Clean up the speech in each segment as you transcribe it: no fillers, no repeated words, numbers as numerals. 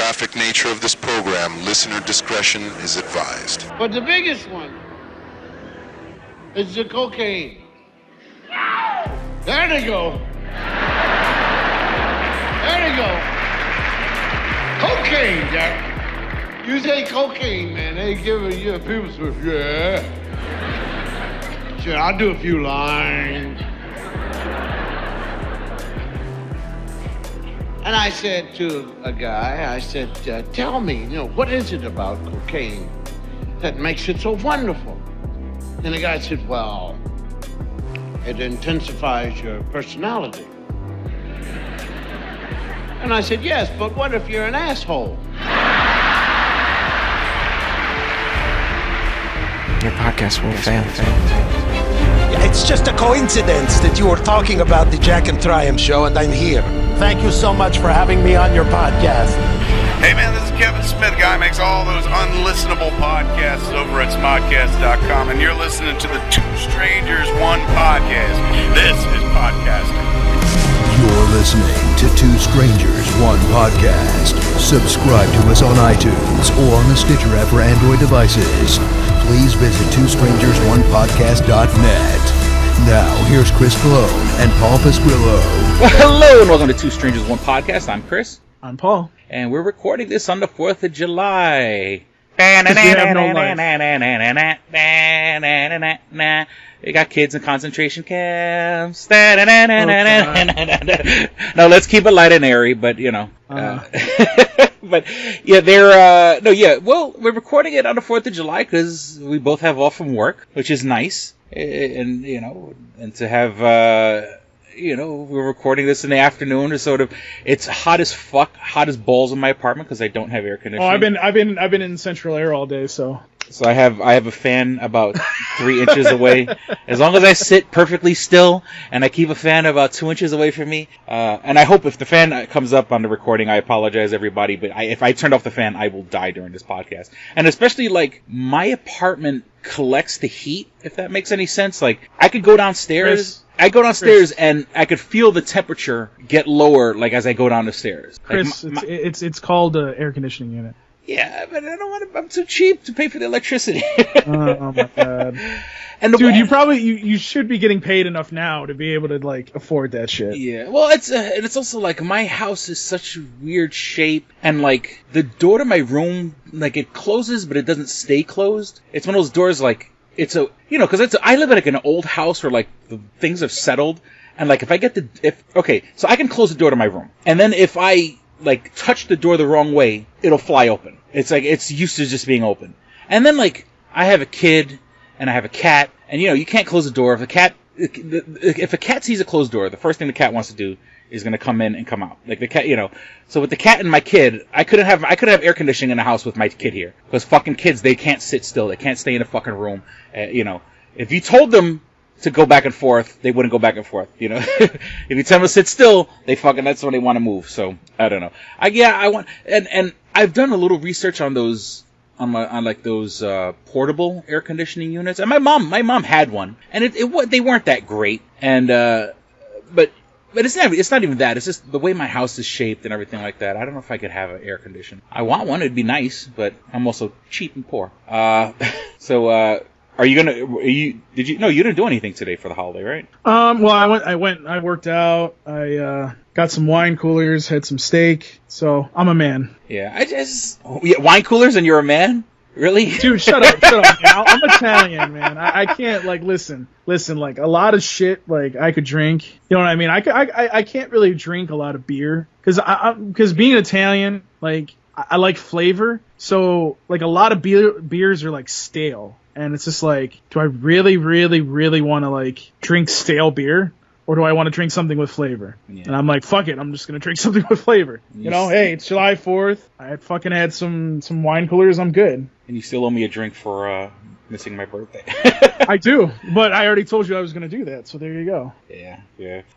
graphic nature of this program, listener discretion is advised. But the biggest one is the cocaine. There they go. There they go. Cocaine, Jack. You say cocaine, man. They give you a people swift. Yeah. Sure, I'll do a few lines. And I said to a guy, I said, tell me, what is it about cocaine that makes it so wonderful? And the guy said, well, it intensifies your personality. And I said, yes, but what if you're an asshole? Your podcast will fail. It's just a coincidence that you were talking about the Jack and Triumph show, and I'm here. Thank you so much for having me on your podcast. Hey man, this is Kevin Smith, guy who makes all those unlistenable podcasts over at smodcast.com, and you're listening to the Two Strangers, One Podcast. This is podcasting. You're listening to Two Strangers, One Podcast. Subscribe to us on iTunes or on the Stitcher app for Android devices. Please visit twostrangersonepodcast.net. Now, here's Chris Cologne and Paul Pasquillo. Well, hello and welcome to Two Strangers, One Podcast. I'm Chris. I'm Paul. And we're recording this on the 4th of July. We have no life. We got kids in concentration camps. No, let's keep it light and airy, but, but, yeah, well, we're recording it on the 4th of July because we both have off from work, which is nice. And, and to have, we're recording this in the afternoon. It's hot as fuck, hot as balls in my apartment because I don't have air conditioning. Oh, I've been in central air all day, so. So I have a fan about 3 inches away. As long as I sit perfectly still and I keep a fan about 2 inches away from me. And I hope if the fan comes up on the recording, I apologize everybody. But if I turned off the fan, I will die during this podcast. And especially my apartment collects the heat, if that makes any sense. Like I could go downstairs. Chris. And I could feel the temperature get lower as I go down the stairs. Chris, it's called an air conditioning unit. Yeah, but I don't want to. I'm too cheap to pay for the electricity. Oh my god! And dude, you should be getting paid enough now to be able to afford that shit. Yeah, well, it's also my house is such a weird shape, and the door to my room it closes, but it doesn't stay closed. It's one of those doors it's a because I live in an old house where the things have settled, and if I get so I can close the door to my room, and then if I touch the door the wrong way, it'll fly open. It's used to just being open. And then I have a kid and I have a cat, and you can't close the door. If a cat sees a closed door, the first thing the cat wants to do is going to come in and come out. The cat, So with the cat and my kid, I couldn't have air conditioning in the house with my kid here because fucking kids, they can't sit still. They can't stay in a fucking room. If you told them to go back and forth, they wouldn't go back and forth, If you tell them to sit still, that's when they want to move. So I don't know. I want and I've done a little research on those those portable air conditioning units. And my mom had one, and they weren't that great. And but it's not even that. It's just the way my house is shaped and everything like that. I don't know if I could have an air conditioner. I want one. It'd be nice, but I'm also cheap and poor. You didn't do anything today for the holiday, right? Well, I worked out. I got some wine coolers, had some steak. So I'm a man. Yeah, wine coolers and you're a man? Really? Dude, shut up. Man. I'm Italian, man. I can't listen. A lot of shit I could drink. You know what I mean? I can't really drink a lot of beer because being Italian, I like flavor. So a lot of beers are stale. And it's just do I really, really, really want to drink stale beer, or do I want to drink something with flavor? Yeah. And I'm fuck it, I'm just gonna drink something with flavor. Hey, it's July 4th. I fucking had some wine coolers. I'm good. And you still owe me a drink for missing my birthday. I do, but I already told you I was gonna do that. So there you go. Yeah.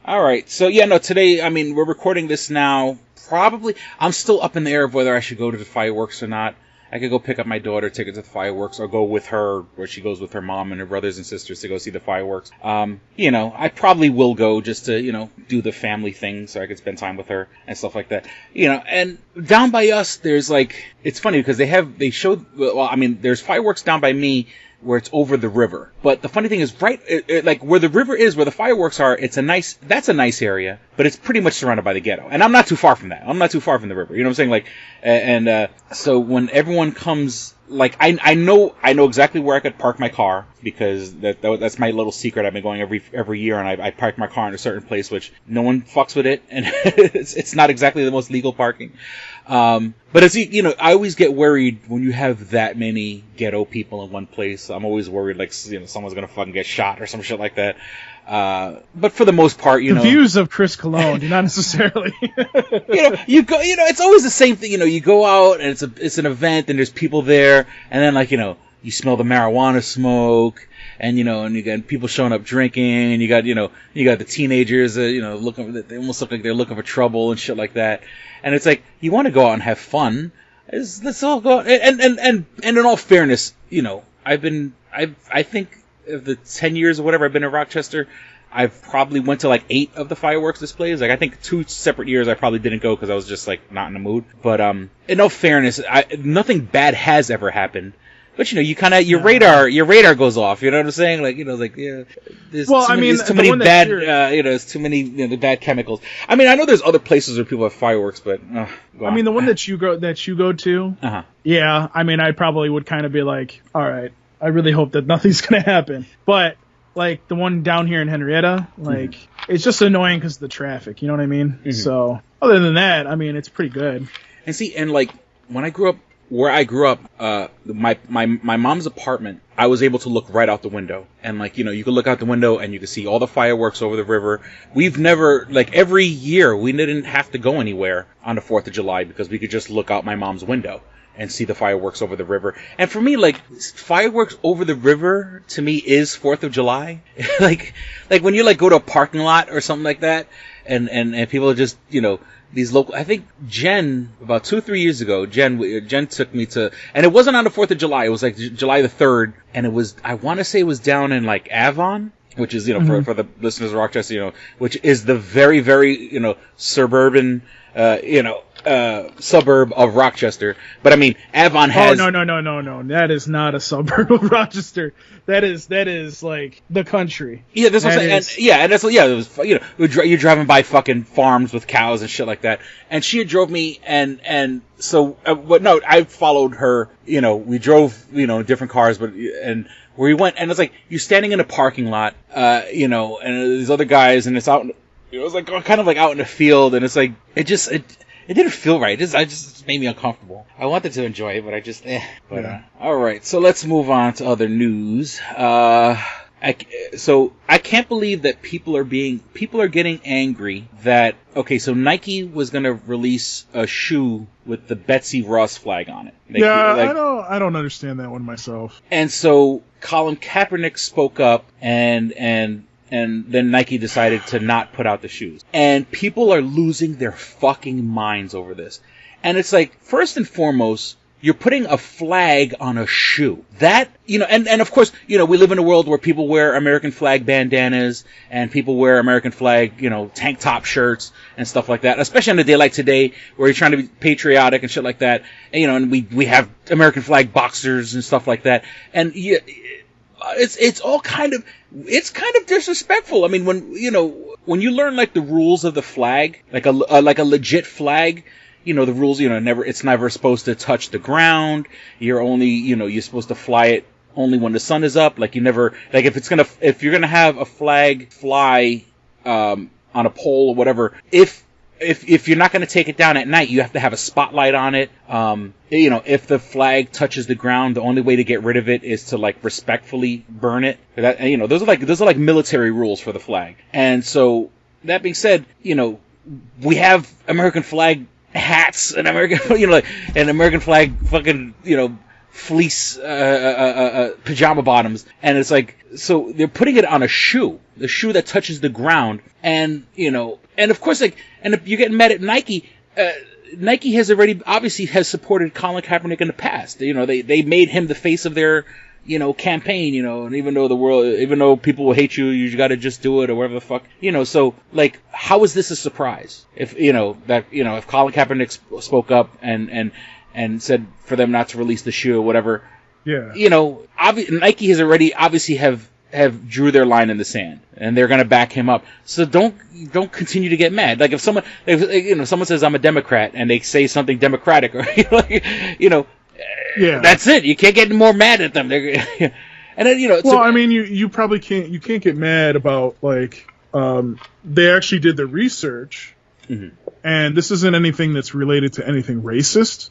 All right. So today, we're recording this now. Probably, I'm still up in the air of whether I should go to the fireworks or not. I could go pick up my daughter, take her to the fireworks, or go with her, where she goes with her mom and her brothers and sisters to go see the fireworks. I probably will go just to, do the family thing so I could spend time with her and stuff like that. And down by us, there's it's funny because there's fireworks down by me where it's over the river. But the funny thing is, right, where the river is, where the fireworks are, that's a nice area, but it's pretty much surrounded by the ghetto. And I'm not too far from that. I'm not too far from the river. You know what I'm saying? So when everyone comes, I know exactly where I could park my car, because that's my little secret. I've been going every year, and I park my car in a certain place, which no one fucks with it, and it's not exactly the most legal parking. But I always get worried when you have that many ghetto people in one place. I'm always worried, someone's gonna fucking get shot or some shit like that. But for the most part, the views of Chris Cologne do not necessarily. You go, it's always the same thing. You go out and it's an event and there's people there, and then you smell the marijuana smoke, and and you got people showing up drinking, and you got the teenagers, they almost look like they're looking for trouble and shit like that. And it's like, you want to go out and have fun. Let's all go out. And in all fairness, I think of the 10 years or whatever I've been in Rochester, I've probably went to 8 of the fireworks displays. I think 2 separate years I probably didn't go because I was just not in the mood. But in all fairness, nothing bad has ever happened. But your radar goes off. You know what I'm saying? There's too many bad, there's too many bad chemicals. I know there's other places where people have fireworks, but the one that you go to, yeah. I probably would kind of be like, all right, I really hope that nothing's gonna happen. But the one down here in Henrietta, it's just annoying because of the traffic. You know what I mean? Mm-hmm. So other than that, it's pretty good. And see, when I grew up. Where I grew up, my mom's apartment, I was able to look right out the window. And you could look out the window and you could see all the fireworks over the river. We've never, every year, we didn't have to go anywhere on the 4th of July because we could just look out my mom's window and see the fireworks over the river. And for me, fireworks over the river, to me, is 4th of July. When you, go to a parking lot or something like that, and people are just, these local, I think Jen, about 2-3 years ago, Jen took me to, and it wasn't on the 4th of July, it was July the 3rd, and it was, I want to say it was down in Avon, which is, for the listeners of Rochester, which is the very, very, suburban, suburb of Rochester. But Avon has... Oh, no. That is not a suburb of Rochester. That is the country. Yeah, that's what I'm saying. It was, you're driving by fucking farms with cows and shit like that. And she drove me, and so, I followed her, we drove, in different cars, and where we went, and it's you're standing in a parking lot, and there's other guys, and it's out, it was kind of out in the field, and it's it didn't feel right. It just made me uncomfortable. I wanted to enjoy it, but I just, all right, so let's move on to other news. So I can't believe that people are getting angry that, so Nike was going to release a shoe with the Betsy Ross flag on it. I don't understand that one myself. And so Colin Kaepernick spoke up, and then Nike decided to not put out the shoes. And people are losing their fucking minds over this. And it's first and foremost, you're putting a flag on a shoe. That, and of course, we live in a world where people wear American flag bandanas and people wear American flag, tank top shirts and stuff like that, especially on a day like today where you're trying to be patriotic and shit like that. And, and we have American flag boxers and stuff like that. And it's all kind of disrespectful. When you learn the rules of the flag, like a legit flag, the rules, it's never supposed to touch the ground. You're only, you're supposed to fly it only when the sun is up. You never, if you're gonna have a flag fly, on a pole or whatever, if you're not going to take it down at night, you have to have a spotlight on it. If the flag touches the ground, the only way to get rid of it is to respectfully burn it. That, those are military rules for the flag. And so that being said, we have American flag hats and American flag fucking, fleece, pajama bottoms. And it's so they're putting it on a shoe that touches the ground. And, and of course, and if you're getting mad at Nike, Nike has already obviously has supported Colin Kaepernick in the past. You know, they made him the face of their, you know, campaign, you know, and even though people will hate you, you got to just do it or whatever the fuck, you know. So like, how is this a surprise? If you know that, you know, if Colin Kaepernick spoke up and said for them not to release the shoe or whatever, Yeah. you know, Nike has already obviously have drew their line in the sand, and they're going to back him up. So don't continue to get mad. Like if someone says I'm a Democrat and they say something democratic, or you know, Yeah. that's it. You can't get more mad at them. And then, you know, Well, I mean, you probably can't get mad about, like, they actually did the research, and this isn't anything that's related to anything racist.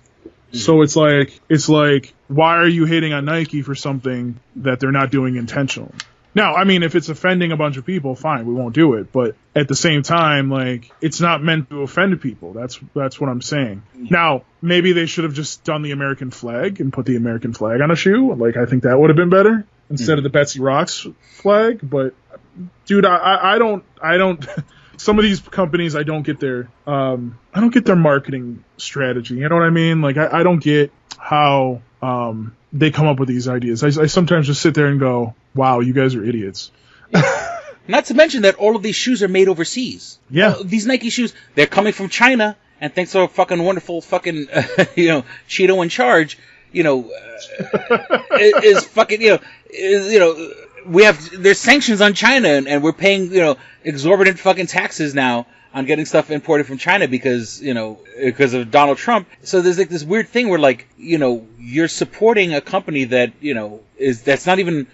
So it's like, why are you hating on Nike for something that they're not doing intentionally? Now, I mean, if it's offending a bunch of people, fine, we won't do it. But at the same time, like, it's not meant to offend people. That's what I'm saying. Now, maybe they should have just done the American flag and put the American flag on a shoe. Like, I think that would have been better instead of the Betsy Rocks flag. But, dude, I don't. Some of these companies, I don't get their marketing strategy. You know what I mean? Like, I don't get how they come up with these ideas. I sometimes just sit there and go, wow, you guys are idiots. not to mention that all of these shoes are made overseas. Yeah. These Nike shoes, they're coming from China, and thanks to a fucking wonderful fucking, you know, Cheeto in charge, you know, is fucking, you know, there's sanctions on China, and we're paying, you know, exorbitant fucking taxes now on getting stuff imported from China because of Donald Trump. So there's like this weird thing where, like, you know, you're supporting a company that, you know, it's not even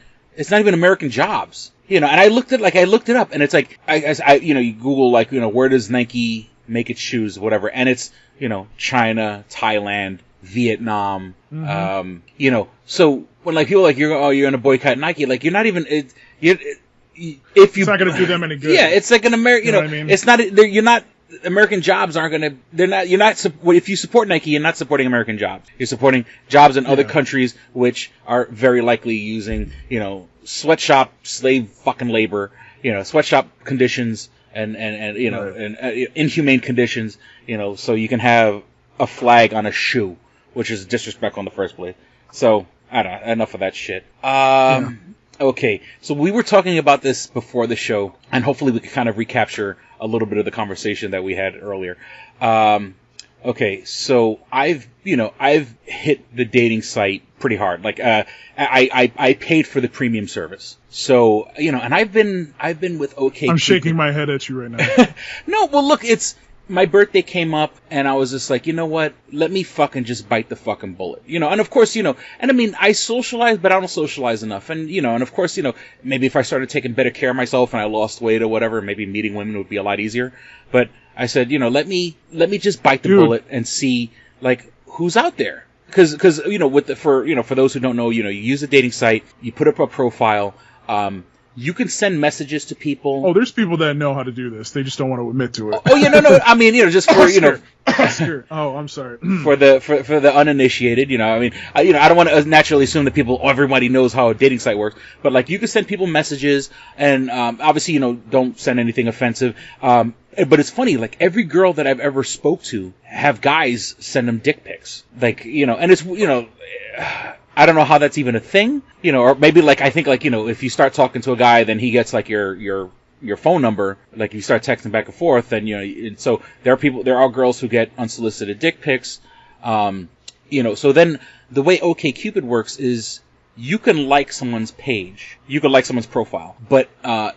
American jobs, you know. And I looked it up, and it's like, I you know, you Google, like, you know, where does Nike make its shoes, whatever, and it's, you know, China, Thailand, Vietnam, you know. So when, like, people are like, you're gonna boycott Nike, like, you're not even it's not going to do them any good. Yeah, it's like an American. You know, what I mean? It's not. You're not. American jobs aren't going to. They're not. You're not. If you support Nike, you're not supporting American jobs. You're supporting jobs in other countries, which are very likely using, you know, sweatshop slave fucking labor. You know, sweatshop conditions and you know, and inhumane conditions. You know, so you can have a flag on a shoe, which is disrespectful in the first place. So I don't know. Enough of that shit. Okay, so we were talking about this before the show, and hopefully we can kind of recapture a little bit of the conversation that we had earlier. Okay, so I've hit the dating site pretty hard. Like, I paid for the premium service. So, you know, and I've been with OK. I'm shaking my head at you right now. No, well, look, my birthday came up, and I was just like, you know what? Let me fucking just bite the fucking bullet. You know, and of course, you know, and I mean, I socialize, but I don't socialize enough. And, you know, and of course, you know, maybe if I started taking better care of myself and I lost weight or whatever, maybe meeting women would be a lot easier. But I said, you know, let me just bite the bullet and see, like, who's out there. Cause, you know, for those who don't know, you know, you use a dating site, you put up a profile, you can send messages to people. Oh, there's people that know how to do this. They just don't want to admit to it. Oh yeah, no. I mean, you know, just for, you know. Oh, I'm sorry. for the uninitiated, you know, I mean, I don't want to naturally assume that everybody knows how a dating site works, but, like, you can send people messages, and obviously, you know, don't send anything offensive. But it's funny, like, every girl that I've ever spoke to have guys send them dick pics, like, you know, and it's, you know, I don't know how that's even a thing, you know, or maybe, like, I think, like, you know, if you start talking to a guy, then he gets, like, your phone number, like, you start texting back and forth, and, you know, and so there are girls who get unsolicited dick pics, you know. So then the way OkCupid works is you can like someone's page, you can like someone's profile, but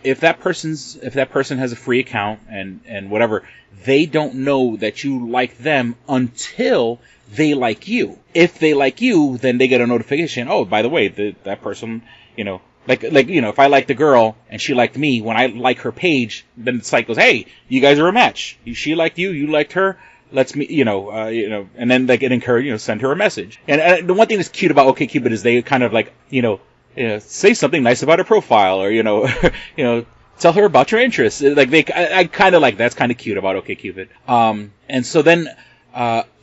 if that person has a free account and whatever, they don't know that you like them until they like you. If they like you, then they get a notification. Oh, by the way, that person, you know. Like, you know, if I like the girl and she liked me, when I like her page, then the site goes, hey, you guys are a match. She liked you, you liked her. Let's meet, you know, and then they get encouraged, you know, send her a message. And the one thing that's cute about OkCupid is they kind of, like, you know, say something nice about her profile, or, you know, you know, tell her about your interests. Like, I kind of like that's kind of cute about OkCupid. And so then,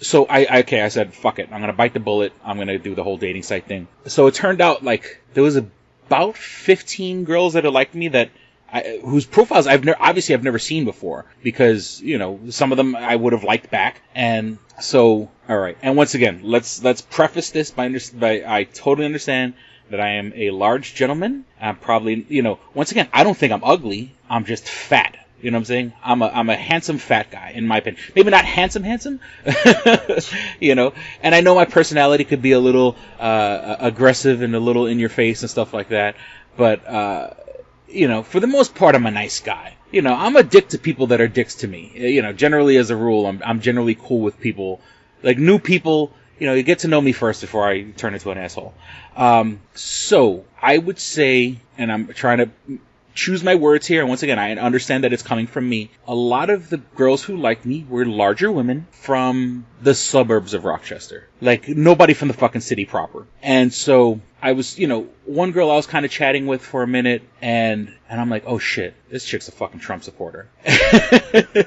so I said, fuck it, I'm gonna bite the bullet. I'm gonna do the whole dating site thing. So it turned out, like, there was about 15 girls that had liked me that whose profiles I've never seen before, because, you know, some of them I would have liked back. And so, all right. And once again, let's preface this by I totally understand that I am a large gentleman. I'm probably, you know, once again, I don't think I'm ugly. I'm just fat. You know what I'm saying? I'm a handsome fat guy, in my opinion. Maybe not handsome, you know. And I know my personality could be a little aggressive and a little in your face and stuff like that. But you know, for the most part, I'm a nice guy. You know, I'm a dick to people that are dicks to me. You know, generally as a rule, I'm generally cool with people, like new people. You know, you get to know me first before I turn into an asshole. So I would say, and I'm trying to choose my words here, and once again, I understand that it's coming from me. A lot of the girls who liked me were larger women from the suburbs of Rochester. Like, nobody from the fucking city proper. And so I was, you know, one girl I was kind of chatting with for a minute, and I'm like, oh shit, this chick's a fucking Trump supporter.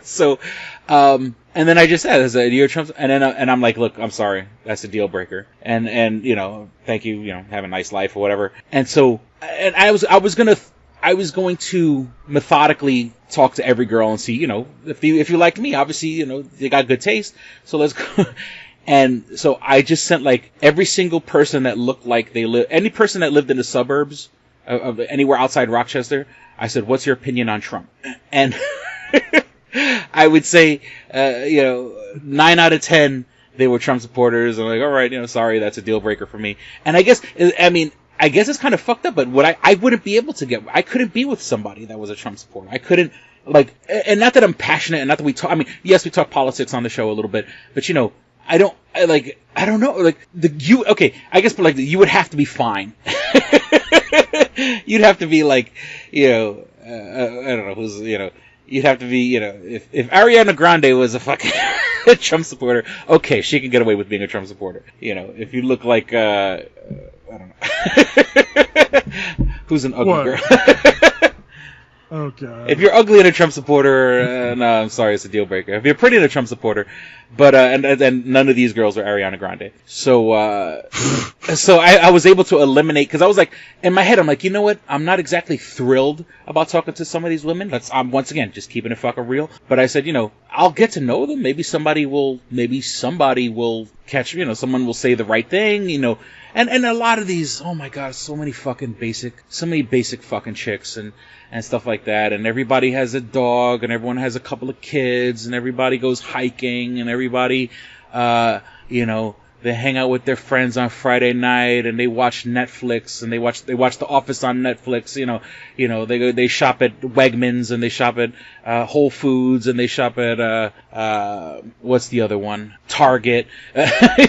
So, and then I just said, you're a Trump, and I'm like, look, I'm sorry, that's a deal breaker. And, you know, thank you, you know, have a nice life or whatever. And so, and I was going to methodically talk to every girl and see, you know, if you liked me, obviously, you know, they got good taste, so let's go. And so I just sent, like, every single person that looked like any person that lived in the suburbs of anywhere outside Rochester, I said, what's your opinion on Trump? And I would say, you know, 9 out of 10, they were Trump supporters. I'm like, all right, you know, sorry, that's a deal breaker for me. And I guess it's kind of fucked up, but I wouldn't be able to I couldn't be with somebody that was a Trump supporter. I couldn't, like, and not that I'm passionate, and not that we talk, I mean, yes, we talk politics on the show a little bit, but, you know, I don't know, like, I guess, but, like, you would have to be fine. You'd have to be, like, you know, I don't know who's, you know, you'd have to be, you know, if Ariana Grande was a fucking Trump supporter, okay, she can get away with being a Trump supporter. You know, if you look like, I don't know. Who's an ugly girl? Oh, God. If you're ugly and a Trump supporter, no, I'm sorry, it's a deal breaker. If you're pretty and a Trump supporter, but, and none of these girls are Ariana Grande. So, so I was able to eliminate, because I was like, in my head, I'm like, you know what? I'm not exactly thrilled about talking to some of these women. I'm once again just keeping it fucking real. But I said, you know, I'll get to know them. Maybe somebody will catch, you know, someone will say the right thing, you know. And a lot of these, oh my God, so many basic fucking chicks and stuff like that. And everybody has a dog, and everyone has a couple of kids, and everybody goes hiking, and everybody, you know, they hang out with their friends on Friday night, and they watch Netflix, and they watch The Office on Netflix. You know, they shop at Wegmans, and they shop at Whole Foods, and they shop at what's the other one? Target.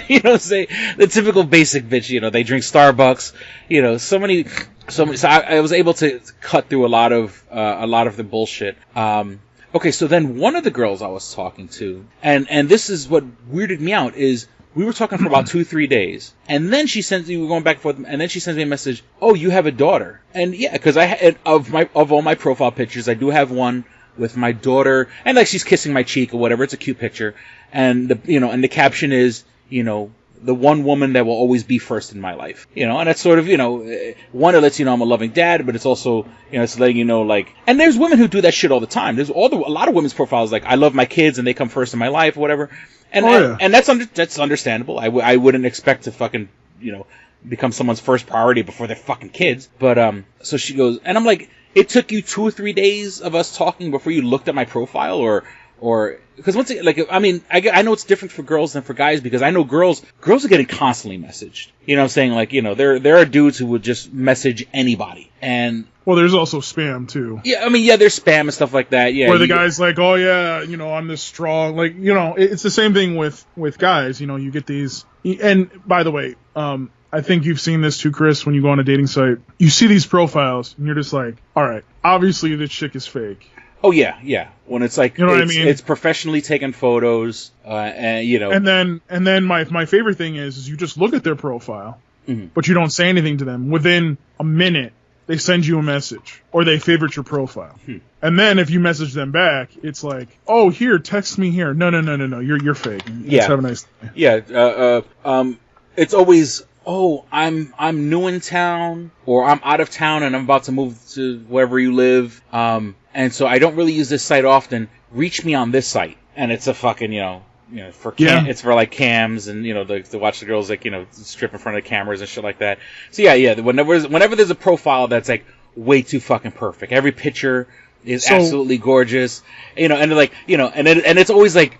You know, say the typical basic bitch. You know, they drink Starbucks. You know, so many. So I was able to cut through a lot of the bullshit. Okay, so then one of the girls I was talking to, and this is what weirded me out, is we were talking for about 2-3 days, and then we were going back and forth, and then she sends me a message, oh, you have a daughter. And yeah, because of all my profile pictures, I do have one with my daughter, and like she's kissing my cheek or whatever. It's a cute picture, and the caption is, you know, the one woman that will always be first in my life, you know. And it's sort of, you know, one, it lets you know I'm a loving dad, but it's also, you know, it's letting you know, like, and there's women who do that shit all the time. There's a lot of women's profiles like, I love my kids and they come first in my life or whatever. And and that's understandable. I wouldn't expect to fucking, you know, become someone's first priority before their fucking kids. But so she goes, and I'm like, it took you 2 or 3 days of us talking before you looked at my profile, or because once again, like, I mean, I know it's different for girls than for guys, because I know girls are getting constantly messaged. You know what I'm saying? Like, you know, there are dudes who would just message anybody. And well, there's also spam too. Yeah, I mean, yeah, there's spam and stuff like that. Yeah, where the guy's like, oh yeah, you know, I'm this strong. Like, you know, it's the same thing with guys. You know, you get these. And by the way, I think you've seen this too, Chris. When you go on a dating site, you see these profiles, and you're just like, all right, obviously this chick is fake. Oh yeah. When it's like, you know what I mean? It's professionally taken photos, and you know. And then my favorite thing is you just look at their profile, but you don't say anything to them. Within a minute, they send you a message, or they favorite your profile. And then if you message them back, it's like, oh, here, text me here. No, you're fake. Yeah. Let's have a nice day. Yeah. It's always oh, I'm new in town, or I'm out of town and I'm about to move to wherever you live, and so I don't really use this site often. Reach me on this site, and it's a fucking it's for like cams and to watch the girls like strip in front of the cameras and shit like that. So yeah. Whenever there's a profile that's like way too fucking perfect, every picture is absolutely gorgeous, and like and it's always like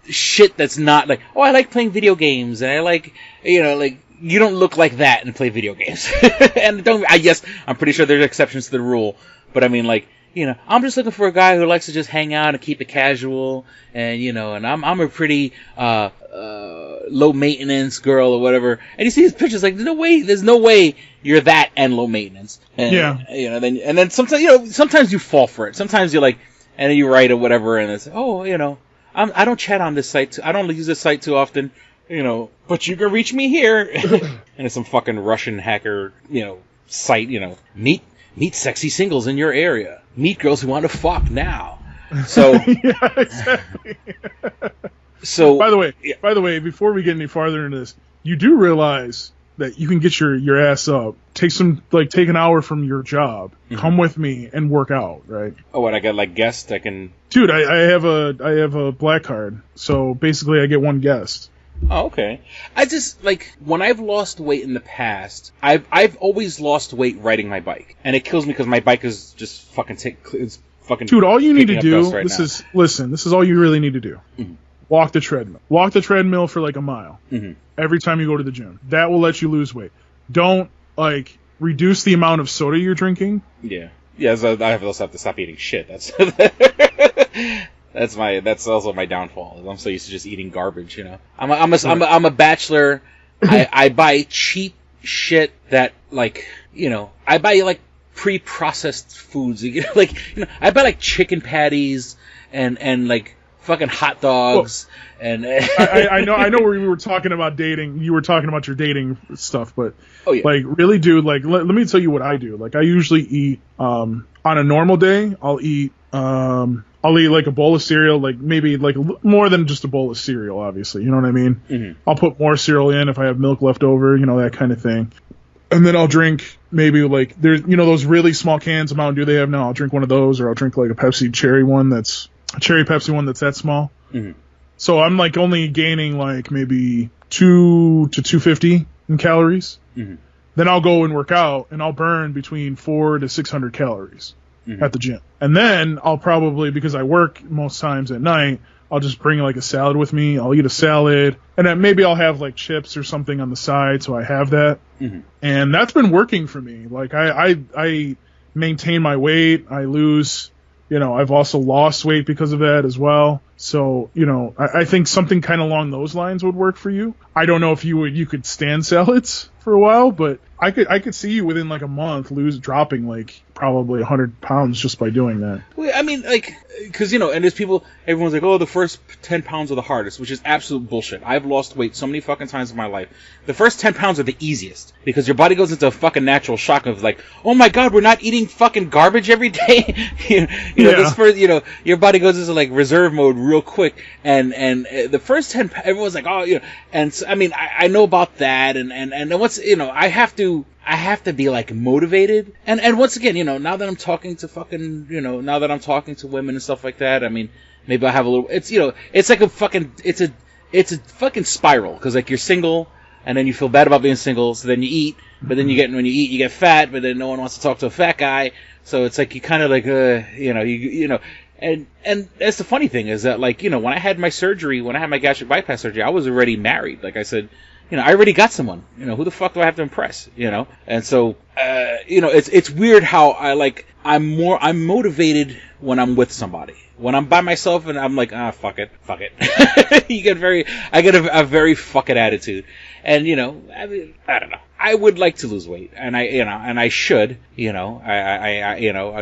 shit that's not like, oh, I like playing video games and I like like you don't look like that and play video games. And I'm pretty sure there's exceptions to the rule, but I mean like. I'm just looking for a guy who likes to just hang out and keep it casual, and and I'm a pretty low maintenance girl or whatever. And you see his pictures, like there's no way you're that and low maintenance. And, then sometimes you fall for it. Sometimes you're like, and then you write or whatever, and it's I don't chat on this site. I don't use this site too often. But you can reach me here. And it's some fucking Russian hacker site. Meet sexy singles in your area. Meet girls who want to fuck now. So yeah, exactly. So by the way, before we get any farther into this, you do realize that you can get your ass up, take an hour from your job, come with me and work out, right? Oh, what, I got like guests I can. Dude, I have a black card, so basically I get one guest. Oh, okay. I just, like, when I've lost weight in the past, I've always lost weight riding my bike. And it kills me because my bike is just fucking Dude, all you need to do, this is all you really need to do. Mm-hmm. Walk the treadmill. Walk the treadmill for like a mile. Mm-hmm. Every time you go to the gym. That will let you lose weight. Don't, like, reduce the amount of soda you're drinking. Yeah. Yeah, so I also have to stop eating shit. That's also my downfall. I'm so used to just eating garbage, I'm a bachelor. I buy cheap shit that I buy like pre-processed foods. I buy like chicken patties and like fucking hot dogs. Well, and I know where you were talking about dating. You were talking about your dating stuff, but like really, dude, like let me tell you what I do. Like I usually eat on a normal day. I'll eat like a bowl of cereal, like maybe like more than just a bowl of cereal, obviously. You know what I mean? Mm-hmm. I'll put more cereal in if I have milk left over, that kind of thing. And then I'll drink maybe like there's those really small cans of Mountain Dew they have now. I'll drink one of those, or I'll drink like a cherry Pepsi one that's that small. Mm-hmm. So I'm like only gaining like maybe 2 to 250 in calories. Mm-hmm. Then I'll go and work out, and I'll burn between 400 to 600 calories. Mm-hmm. At the gym. And then I'll probably, because I work most times at night, I'll just bring like a salad with me. I'll eat a salad, and then maybe I'll have like chips or something on the side, so I have that. Mm-hmm. And that's been working for me. Like I maintain my weight. I lose, I've also lost weight because of that as well. So, I think something kind of along those lines would work for you. I don't know if you could stand salads for a while, but I could see you within like a month dropping like probably 100 pounds just by doing that. Well, I mean, like, because and there's people, everyone's like, oh, the first 10 pounds are the hardest, which is absolute bullshit. I've lost weight so many fucking times in my life. The first 10 pounds are the easiest because your body goes into a fucking natural shock of like, oh my god, we're not eating fucking garbage every day. This first, your body goes into like reserve mode real quick, and the first 10, everyone's like, oh, and so, I mean, I know about that, and what's, I have to be like motivated, and once again, now that I'm talking to fucking, now that I'm talking to women and stuff like that, I mean, maybe I have a little, it's, it's like a fucking, it's a fucking spiral, because like you're single, and then you feel bad about being single, so then you eat, but then when you eat, you get fat, but then no one wants to talk to a fat guy, so it's like you kind of like, and that's the funny thing is that like, when I had my surgery, when I had my gastric bypass surgery, I was already married, like I said. I already got someone. Who the fuck do I have to impress? And so, it's weird how I'm motivated when I'm with somebody. When I'm by myself and I'm like, fuck it. I get a very fuck it attitude. And, I mean, I don't know. I would like to lose weight, and I should,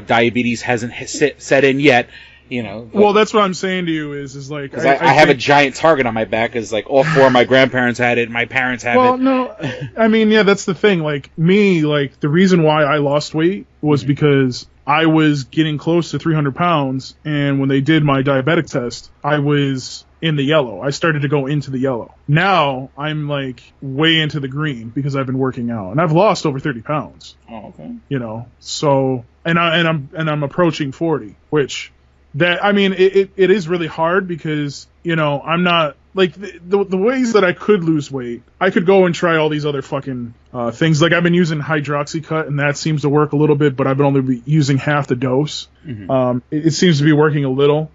diabetes hasn't set in yet. Well, that's what I'm saying to you is like... Because I have a giant target on my back, because, like, all four of my grandparents had it, my parents have it. Well, no, I mean, yeah, that's the thing. Like, me, like, the reason why I lost weight was because I was getting close to 300 pounds, and when they did my diabetic test, I was in the yellow. I started to go into the yellow. Now I'm like way into the green because I've been working out, and I've lost over 30 pounds. Oh, okay. You know, so and I'm approaching 40, which that I mean it is really hard because you know I'm not like the ways that I could lose weight. I could go and try all these other fucking things. Like I've been using hydroxycut, and that seems to work a little bit, but I've been only using half the dose. Mm-hmm. It seems to be working a little.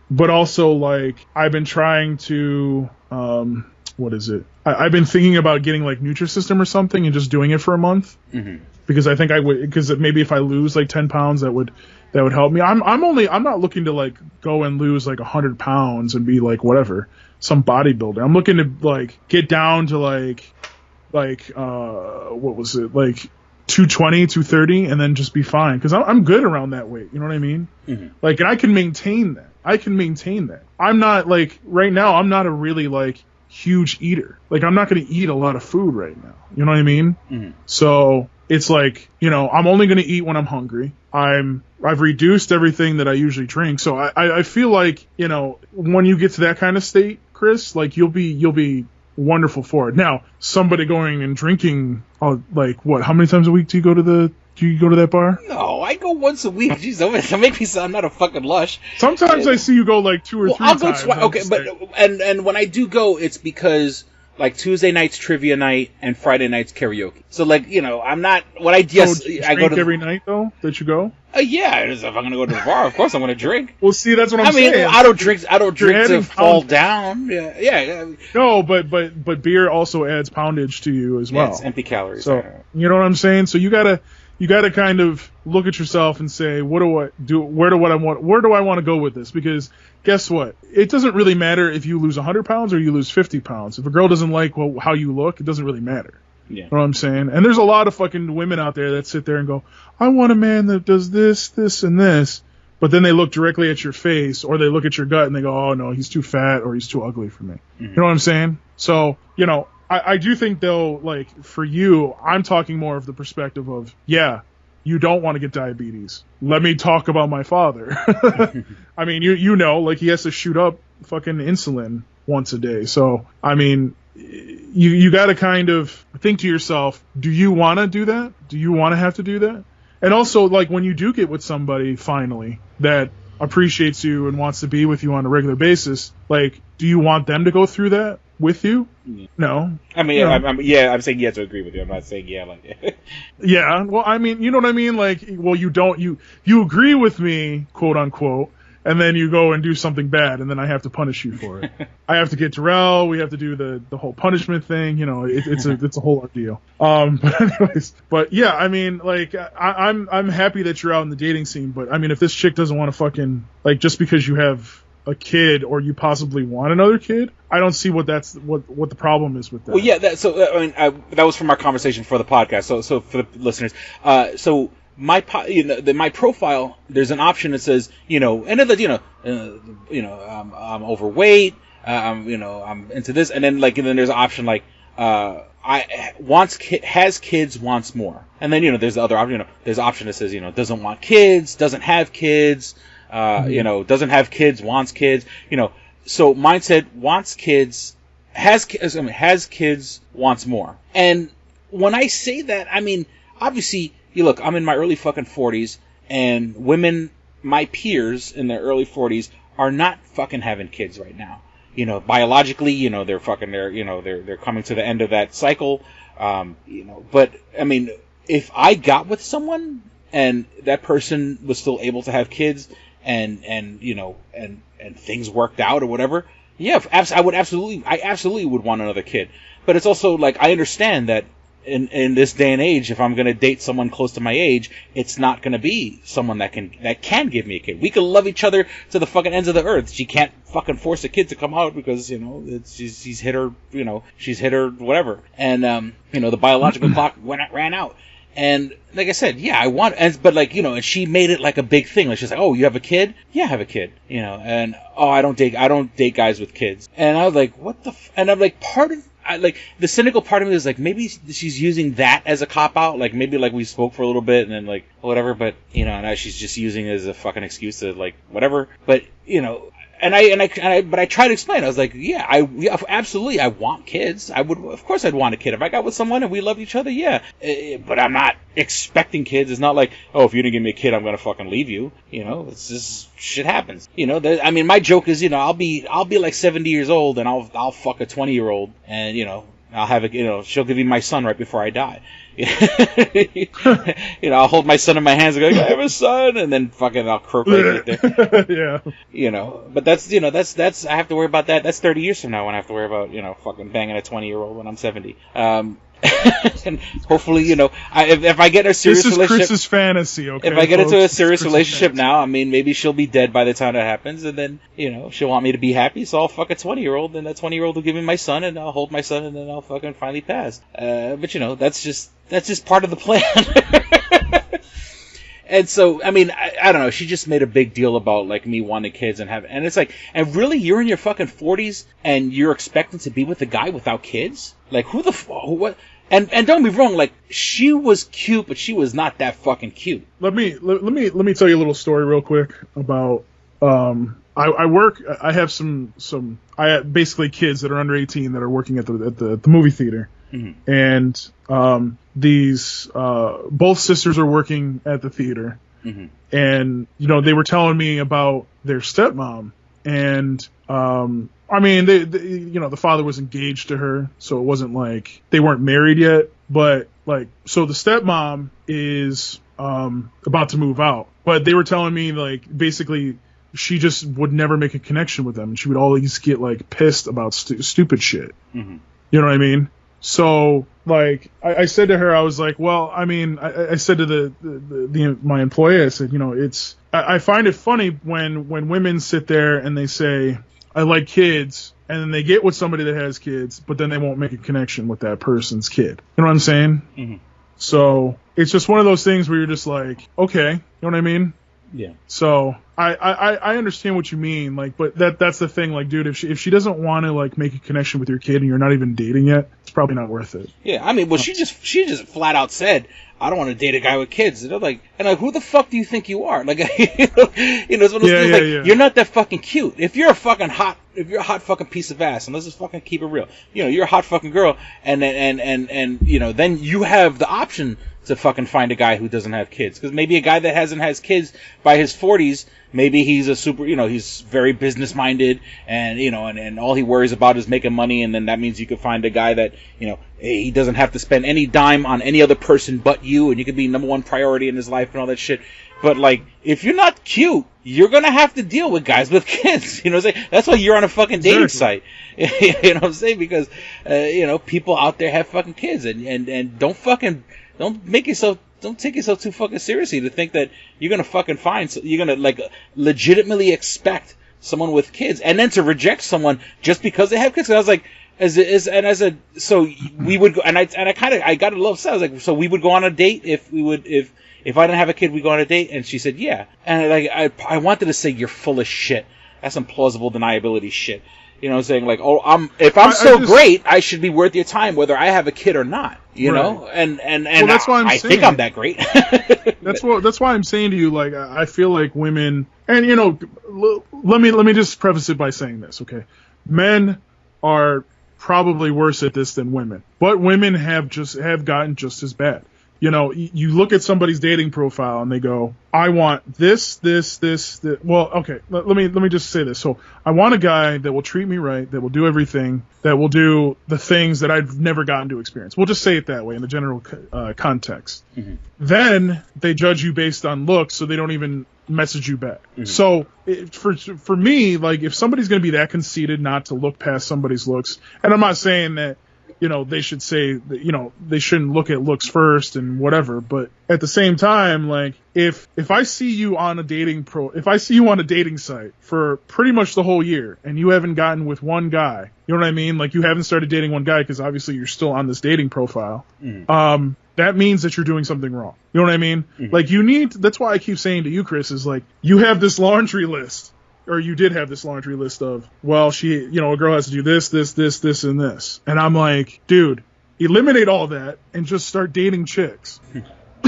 But also, like, I've been trying to, what is it? I've been thinking about getting, like, Nutrisystem or something and just doing it for a month. Mm-hmm. Because I think I would, because maybe if I lose, like, 10 pounds, that would help me. I'm not looking to, like, go and lose, like, 100 pounds and be, like, whatever, some bodybuilder. I'm looking to, like, get down to, like, what was it? Like, 220, 230, and then just be fine. Because I'm good around that weight. You know what I mean? Mm-hmm. Like, and I can maintain that. I'm not, like, right now, I'm not a really, like, huge eater. Like, I'm not going to eat a lot of food right now. You know what I mean? Mm-hmm. So, it's like, you know, I'm only going to eat when I'm hungry. I've reduced everything that I usually drink. So, I feel like, you know, when you get to that kind of state, Chris, like, you'll be wonderful for it. Now, somebody going and drinking, like, what, how many times a week do you go to that bar? No, I go once a week. Jeez, don't make me sound not a fucking lush. Sometimes I see you go like 2 or 3 times. I'll go okay, but and when I do go, it's because like Tuesday night's trivia night and Friday night's karaoke. So like, you know, I'm not what I yes so I go to every night though that you go. Yeah, if I'm gonna go to the bar, of course I'm gonna drink. Well, see, that's what I'm saying. I mean, I don't drink to fall down. Yeah. No, but beer also adds poundage to you as well. It's empty calories. So you know what I'm saying. So you gotta kind of look at yourself and say, what do I do? Where do I want to go with this? Because guess what? It doesn't really matter if you lose 100 pounds or you lose 50 pounds. If a girl doesn't like how you look, it doesn't really matter. Yeah. You know what I'm saying? And there's a lot of fucking women out there that sit there and go, I want a man that does this, this, and this. But then they look directly at your face or they look at your gut and they go, oh, no, he's too fat or he's too ugly for me. Mm-hmm. You know what I'm saying? So, you know, I do think, though, like, for you, I'm talking more of the perspective of, yeah, you don't want to get diabetes. Let me talk about my father. I mean, you know, like, he has to shoot up fucking insulin once a day. So, I mean, you got to kind of think to yourself, do you want to do that? Do you want to have to do that? And also, like, when you do get with somebody, finally, that appreciates you and wants to be with you on a regular basis, like, do you want them to go through that with you? No. I mean, I'm saying yeah to agree with you. I'm not saying yeah like yeah, well, I mean, you know what I mean? Like, well, you agree with me, quote unquote, and then you go and do something bad, and then I have to punish you for it. I have to get Terrell. We have to do the whole punishment thing. You know, it's a whole ordeal. But anyways, but yeah, I mean, like, I'm happy that you're out in the dating scene. But I mean, if this chick doesn't want to fucking, like, just because you have a kid or you possibly want another kid, I don't see what the problem is with that. Well, yeah, that was from our conversation for the podcast. So for the listeners, so my profile, there's an option that says, you know, and I'm overweight, I'm into this, and then there's an option like has kids, wants more, and then, you know, there's the other option. You know, there's an option that says, you know, doesn't want kids, doesn't have kids. You know, doesn't have kids, wants kids, you know. So mine said wants kids, has kids, wants more. And when I say that, I mean, obviously, you look, I'm in my early fucking 40s, and women, my peers in their early 40s, are not fucking having kids right now. You know, biologically, you know, they're coming to the end of that cycle. You know, but I mean, if I got with someone and that person was still able to have kids, and you know, and things worked out or whatever, yeah, I absolutely would want another kid. But it's also like, I understand that in this day and age, if I'm going to date someone close to my age, it's not going to be someone that can give me a kid. We can love each other to the fucking ends of the earth. She can't fucking force a kid to come out because, you know, she's hit her, you know, she's hit her whatever. And, you know, the biological clock ran out. And like I said, yeah, but like, you know, and she made it like a big thing. Like, she's like, oh, you have a kid? Yeah, I have a kid. You know, and oh, I don't date guys with kids. And I was like, what the? And I'm like, the cynical part of me is like, maybe she's using that as a cop out. Like, maybe like we spoke for a little bit and then like whatever. But, you know, now she's just using it as a fucking excuse to like whatever. But, you know, but I tried to explain. I was like, yeah, absolutely, I want kids. Of course, I'd want a kid if I got with someone and we loved each other. Yeah, but I'm not expecting kids. It's not like, oh, if you didn't give me a kid, I'm gonna fucking leave you. You know, it's just shit happens. You know, I mean, my joke is, you know, I'll be like 70 years old and I'll fuck a 20-year-old and, you know, I'll have she'll give me my son right before I die. You know, I'll hold my son in my hands and go, I have a son, and then fucking I'll croak right there. Yeah. You know, but that's I have to worry about that. That's 30 years from now when I have to worry about, you know, fucking banging a 20-year-old when I'm 70. And hopefully, you know, if I get in a serious relationship, this is Chris's fantasy. Okay, if I get into a serious relationship now, I mean, maybe she'll be dead by the time that happens, and then, you know, she'll want me to be happy, so I'll fuck a 20-year-old, and that 20-year-old will give me my son, and I'll hold my son, and then I'll fucking finally pass. But you know, that's just part of the plan. And so, I mean, I don't know. She just made a big deal about, like, me wanting kids and it's like, and really, you're in your fucking 40s and you're expecting to be with a guy without kids? Like, what? And don't get me wrong, like, she was cute, but she was not that fucking cute. Let me tell you a little story real quick about, I have some basically kids that are under 18 that are working at the movie theater. Mm-hmm. And these both sisters are working at the theater. Mm-hmm. And you know, they were telling me about their stepmom, and I mean, they you know, the father was engaged to her, so it wasn't like they weren't married yet, but like, so the stepmom is about to move out, but they were telling me, like, basically she just would never make a connection with them, and she would always get like pissed about stupid shit. Mm-hmm. You know what I mean? So, like, I said to her, I was like, well, I mean, I said to my employee, I said, you know, I find it funny when women sit there and they say, I like kids, and then they get with somebody that has kids, but then they won't make a connection with that person's kid. You know what I'm saying? Mm-hmm. So, it's just one of those things where you're just like, okay, you know what I mean? Yeah. So I understand what you mean, like, but that's the thing, like, dude, if she doesn't want to, like, make a connection with your kid and you're not even dating yet, it's probably not worth it. Yeah, I mean, well, she just flat out said, I don't want to date a guy with kids. And I'm like, who the fuck do you think you are? Like, you know, it's one of those things, like, you're not that fucking cute. If you're a hot fucking piece of ass, and let's just fucking keep it real, you know, you're a hot fucking girl, and you know, then you have the option to fucking find a guy who doesn't have kids. Because maybe a guy that has kids by his 40s, maybe he's he's very business minded, and, you know, and all he worries about is making money, and then that means you could find a guy that, you know, he doesn't have to spend any dime on any other person but you, and you could be number one priority in his life and all that shit. But, like, if you're not cute, you're gonna have to deal with guys with kids. You know what I'm saying? That's why you're on a fucking dating site. You know what I'm saying? Because, you know, people out there have fucking kids, and don't take yourself too fucking seriously to think that you're gonna fucking you're gonna, like, legitimately expect someone with kids, and then to reject someone just because they have kids. And I was like, so we would go, and I got a little upset. I was like, so we would go on a date if I didn't have a kid, we go on a date? And she said, yeah. And, like, I wanted to say, you're full of shit. That's some plausible deniability shit. You know what I'm saying? Like, if I'm so great, I should be worth your time, whether I have a kid or not. You know? And well, that's why I think I'm that great. That's why I'm saying to you, like, I feel like women, and, you know, let me just preface it by saying this, okay? Men are probably worse at this than women, but women have gotten just as bad. You know, you look at somebody's dating profile and they go, I want this. Well, okay, let me just say this. So I want a guy that will treat me right, that will do everything, that will do the things that I've never gotten to experience. We'll just say it that way in the general context. Mm-hmm. Then they judge you based on looks, so they don't even message you back. Mm-hmm. So for me, like, if somebody's going to be that conceited not to look past somebody's looks, and I'm not saying that, you know, they should say that, you know, they shouldn't look at looks first and whatever. But at the same time, like, if I see you on a dating site for pretty much the whole year and you haven't gotten with one guy, you know what I mean? Like, you haven't started dating one guy because obviously you're still on this dating profile. Mm. That means that you're doing something wrong. You know what I mean? Mm-hmm. Like, that's why I keep saying to you, Chris, is like, you have this laundry list. Or you did have this laundry list of, well, a girl has to do this, and this. And I'm like, dude, eliminate all that and just start dating chicks.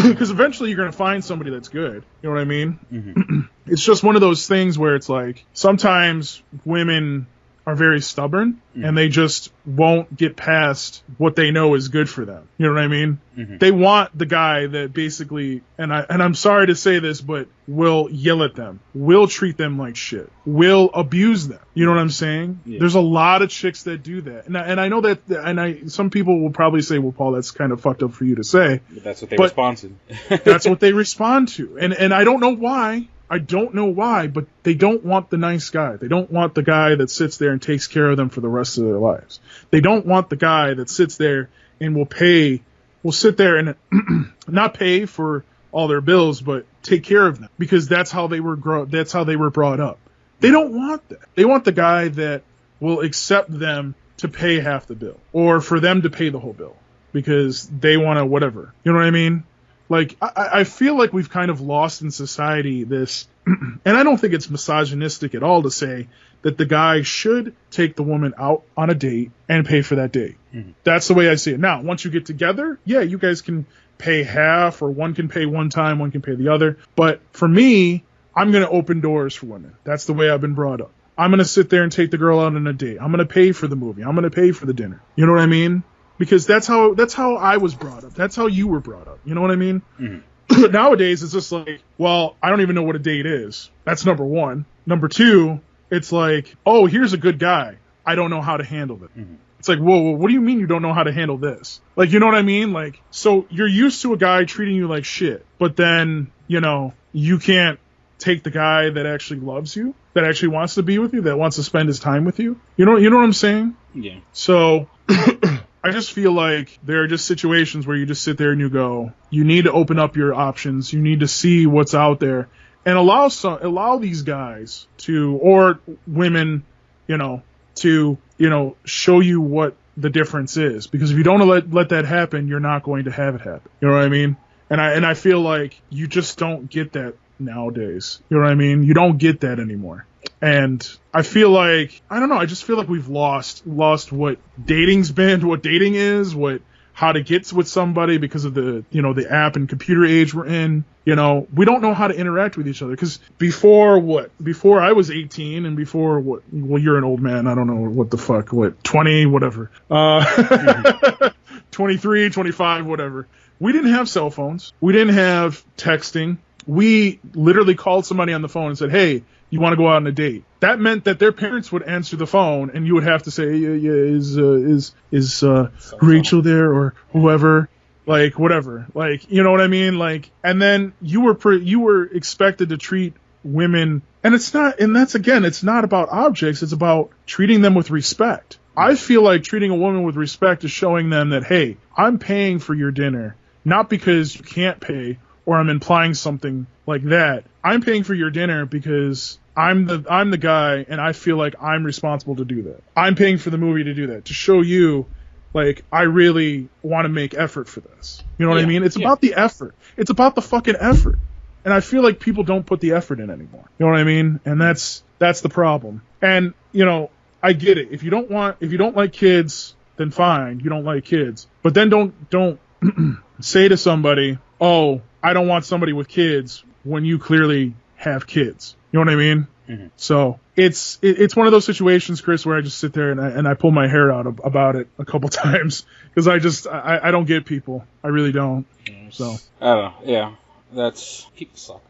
Because eventually you're going to find somebody that's good. You know what I mean? Mm-hmm. It's just one of those things where it's like sometimes women are very stubborn and they just won't get past what they know is good for them. You know what I mean? Mm-hmm. They want the guy that basically, and I'm sorry to say this, but will yell at them, will treat them like shit, will abuse them. You know what I'm saying? Yeah. There's a lot of chicks that do that. And I know that, and some people will probably say, well, Paul, that's kind of fucked up for you to say. But that's what they respond to. That's what they respond to. And I don't know why. I don't know why, but they don't want the nice guy. They don't want the guy that sits there and takes care of them for the rest of their lives. They don't want the guy that sits there and will sit there and not pay for all their bills, but take care of them because that's how they were brought up. They don't want that. They want the guy that will accept them to pay half the bill or for them to pay the whole bill because they want to whatever. You know what I mean? Like, I feel like we've kind of lost in society this, and I don't think it's misogynistic at all to say that the guy should take the woman out on a date and pay for that date. Mm-hmm. That's the way I see it. Now, once you get together, yeah, you guys can pay half, or one can pay one time, one can pay the other. But for me, I'm going to open doors for women. That's the way I've been brought up. I'm going to sit there and take the girl out on a date. I'm going to pay for the movie. I'm going to pay for the dinner. You know what I mean? Because that's how I was brought up. That's how you were brought up. You know what I mean? Mm-hmm. Nowadays, it's just like, well, I don't even know what a date is. That's number one. Number two, it's like, oh, here's a good guy. I don't know how to handle it. Mm-hmm. It's like, whoa, what do you mean you don't know how to handle this? Like, you know what I mean? Like, so you're used to a guy treating you like shit, but then, you know, you can't take the guy that actually loves you, that actually wants to be with you, that wants to spend his time with you. You know what I'm saying? Yeah. So I just feel like there are just situations where you just sit there and you go, you need to open up your options. You need to see what's out there and allow these guys to, or women, to show you what the difference is. Because if you don't let that happen, you're not going to have it happen. You know what I mean? And I feel like you just don't get that nowadays. You know what I mean? You don't get that anymore. And I feel like, I don't know, I just feel like we've lost what dating's been, what dating is, how to get with somebody because of the app and computer age we're in. We don't know how to interact with each other. Because before I was 18 and before well, you're an old man. I don't know what the fuck, 20, whatever. 23, 25, whatever. We didn't have cell phones. We didn't have texting. We literally called somebody on the phone and said, hey, you want to go out on a date? That meant that their parents would answer the phone and you would have to say, is Rachel there or whoever? Like, whatever. Like, you know what I mean? Like, and then you were expected to treat women, and it's not about objects. It's about treating them with respect. I feel like treating a woman with respect is showing them that, hey, I'm paying for your dinner, not because you can't pay, or I'm implying something like that. I'm paying for your dinner because I'm the guy and I feel like I'm responsible to do that. I'm paying for the movie to do that, to show you, like, I really want to make effort for this. You know what I mean? It's about the effort. It's about the fucking effort. And I feel like people don't put the effort in anymore. You know what I mean? And that's the problem. And, I get it. If you don't like kids, then fine, you don't like kids. But then don't say to somebody, oh, I don't want somebody with kids when you clearly have kids. You know what I mean? Mm-hmm. So it's one of those situations, Chris, where I just sit there and I pull my hair out about it a couple times because I don't get people. I really don't. So I don't know. Yeah, people suck.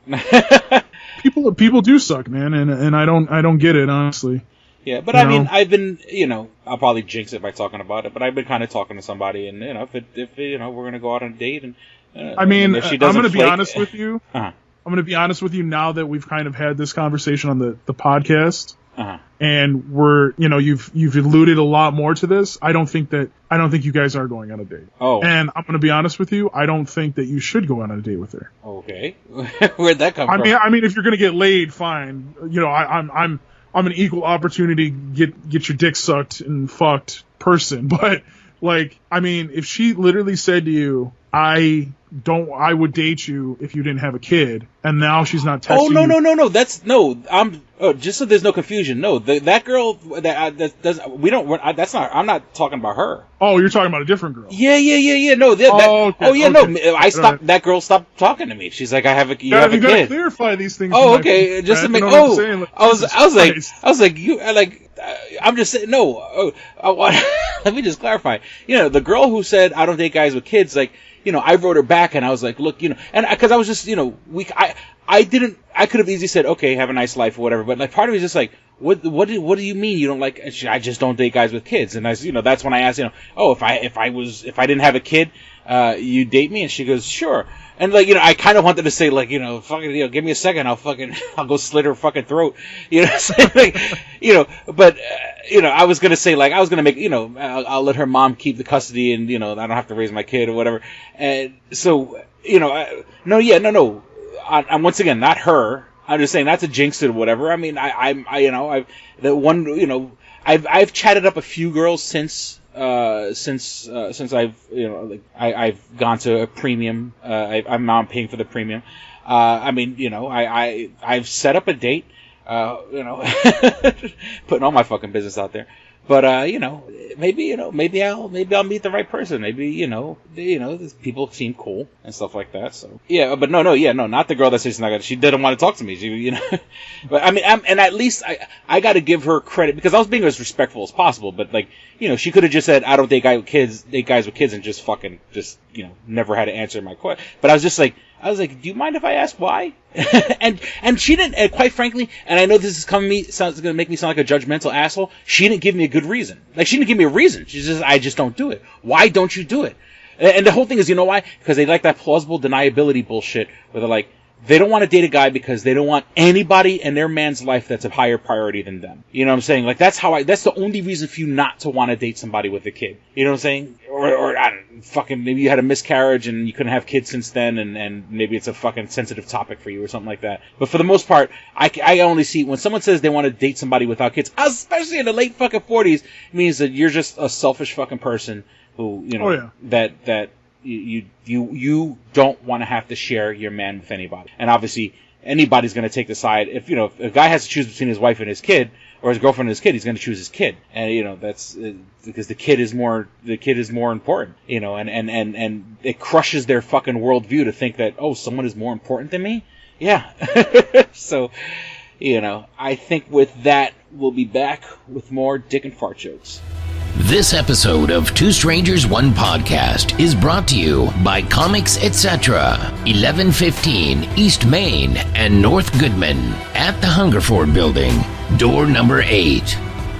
people do suck, man, and I don't get it, honestly. Yeah, but I mean, I've been, I'll probably jinx it by talking about it, but I've been kind of talking to somebody, and if we're gonna go out on a date, and I mean, if she I'm gonna flake, be honest with you. Uh-huh. I'm gonna be honest with you now that we've kind of had this conversation on the podcast, uh-huh. and we're, you've alluded a lot more to this. I don't think you guys are going on a date. Oh, and I'm gonna be honest with you. I don't think that you should go on a date with her. Okay, where'd that come from? I mean, if you're gonna get laid, fine. I'm an equal opportunity get your dick sucked and fucked person, but like, I mean, if she literally said to you, I would date you if you didn't have a kid, and now she's not texting. Oh no! I'm just so there's no confusion. No, that girl that does that's not. I'm not talking about her. Oh, you're talking about a different girl. Yeah. No, that girl stopped talking to me. She's like, you have a kid. You gotta clarify these things. Oh, okay, just to make. I was like, I'm just saying. No, let me just clarify. The girl who said I don't date guys with kids, like. I wrote her back and I was like, look, and because I was just, I could have easily said, okay, have a nice life or whatever. But like part of me is just like, what do you mean you don't like, I just don't date guys with kids. And that's when I asked, if I didn't have a kid, you date me? And she goes, sure. And like, I kind of wanted to say like, fucking, give me a second. I'll go slit her fucking throat. But, I was going to say like, I was going to make, I'll let her mom keep the custody and, I don't have to raise my kid or whatever. And so, no. I'm once again, not her. I'm just saying that's a jinx or whatever. I mean, I've chatted up a few girls since I've I've gone to a premium. I'm now paying for the premium. I've set up a date. Putting all my fucking business out there. But maybe I'll meet the right person. Maybe people seem cool and stuff like that. So yeah, but no, not the girl that says she's not gonna. She didn't want to talk to me. But I mean, and at least I got to give her credit because I was being as respectful as possible. But like she could have just said I don't date guys with kids, and just never had to answer my question. But I was like, do you mind if I ask why? and she didn't. And quite frankly, and I know this is going to make me sound like a judgmental asshole. She didn't give me a good reason. Like she didn't give me a reason. She says, I just don't do it. Why don't you do it? And the whole thing is, you know why? Because they like that plausible deniability bullshit, where they're like, they don't want to date a guy because they don't want anybody in their man's life that's a higher priority than them. You know what I'm saying? Like that's the only reason for you not to want to date somebody with a kid. You know what I'm saying? Or I don't fucking maybe you had a miscarriage and you couldn't have kids since then, and maybe it's a fucking sensitive topic for you or something like that. But for the most part, I only see when someone says they want to date somebody without kids, especially in the late fucking 40s, it means that you're just a selfish fucking person who that you don't want to have to share your man with anybody. And obviously anybody's going to take the side if a guy has to choose between his wife and his kid or his girlfriend and his kid, he's going to choose his kid. And that's because the kid is more important, and it crushes their fucking worldview to think that someone is more important than me. Yeah. So I think with that we'll be back with more dick and fart jokes. This episode of Two Strangers, One Podcast is brought to you by Comics Etc. 1115 East Main and North Goodman at the Hungerford Building, door number 8.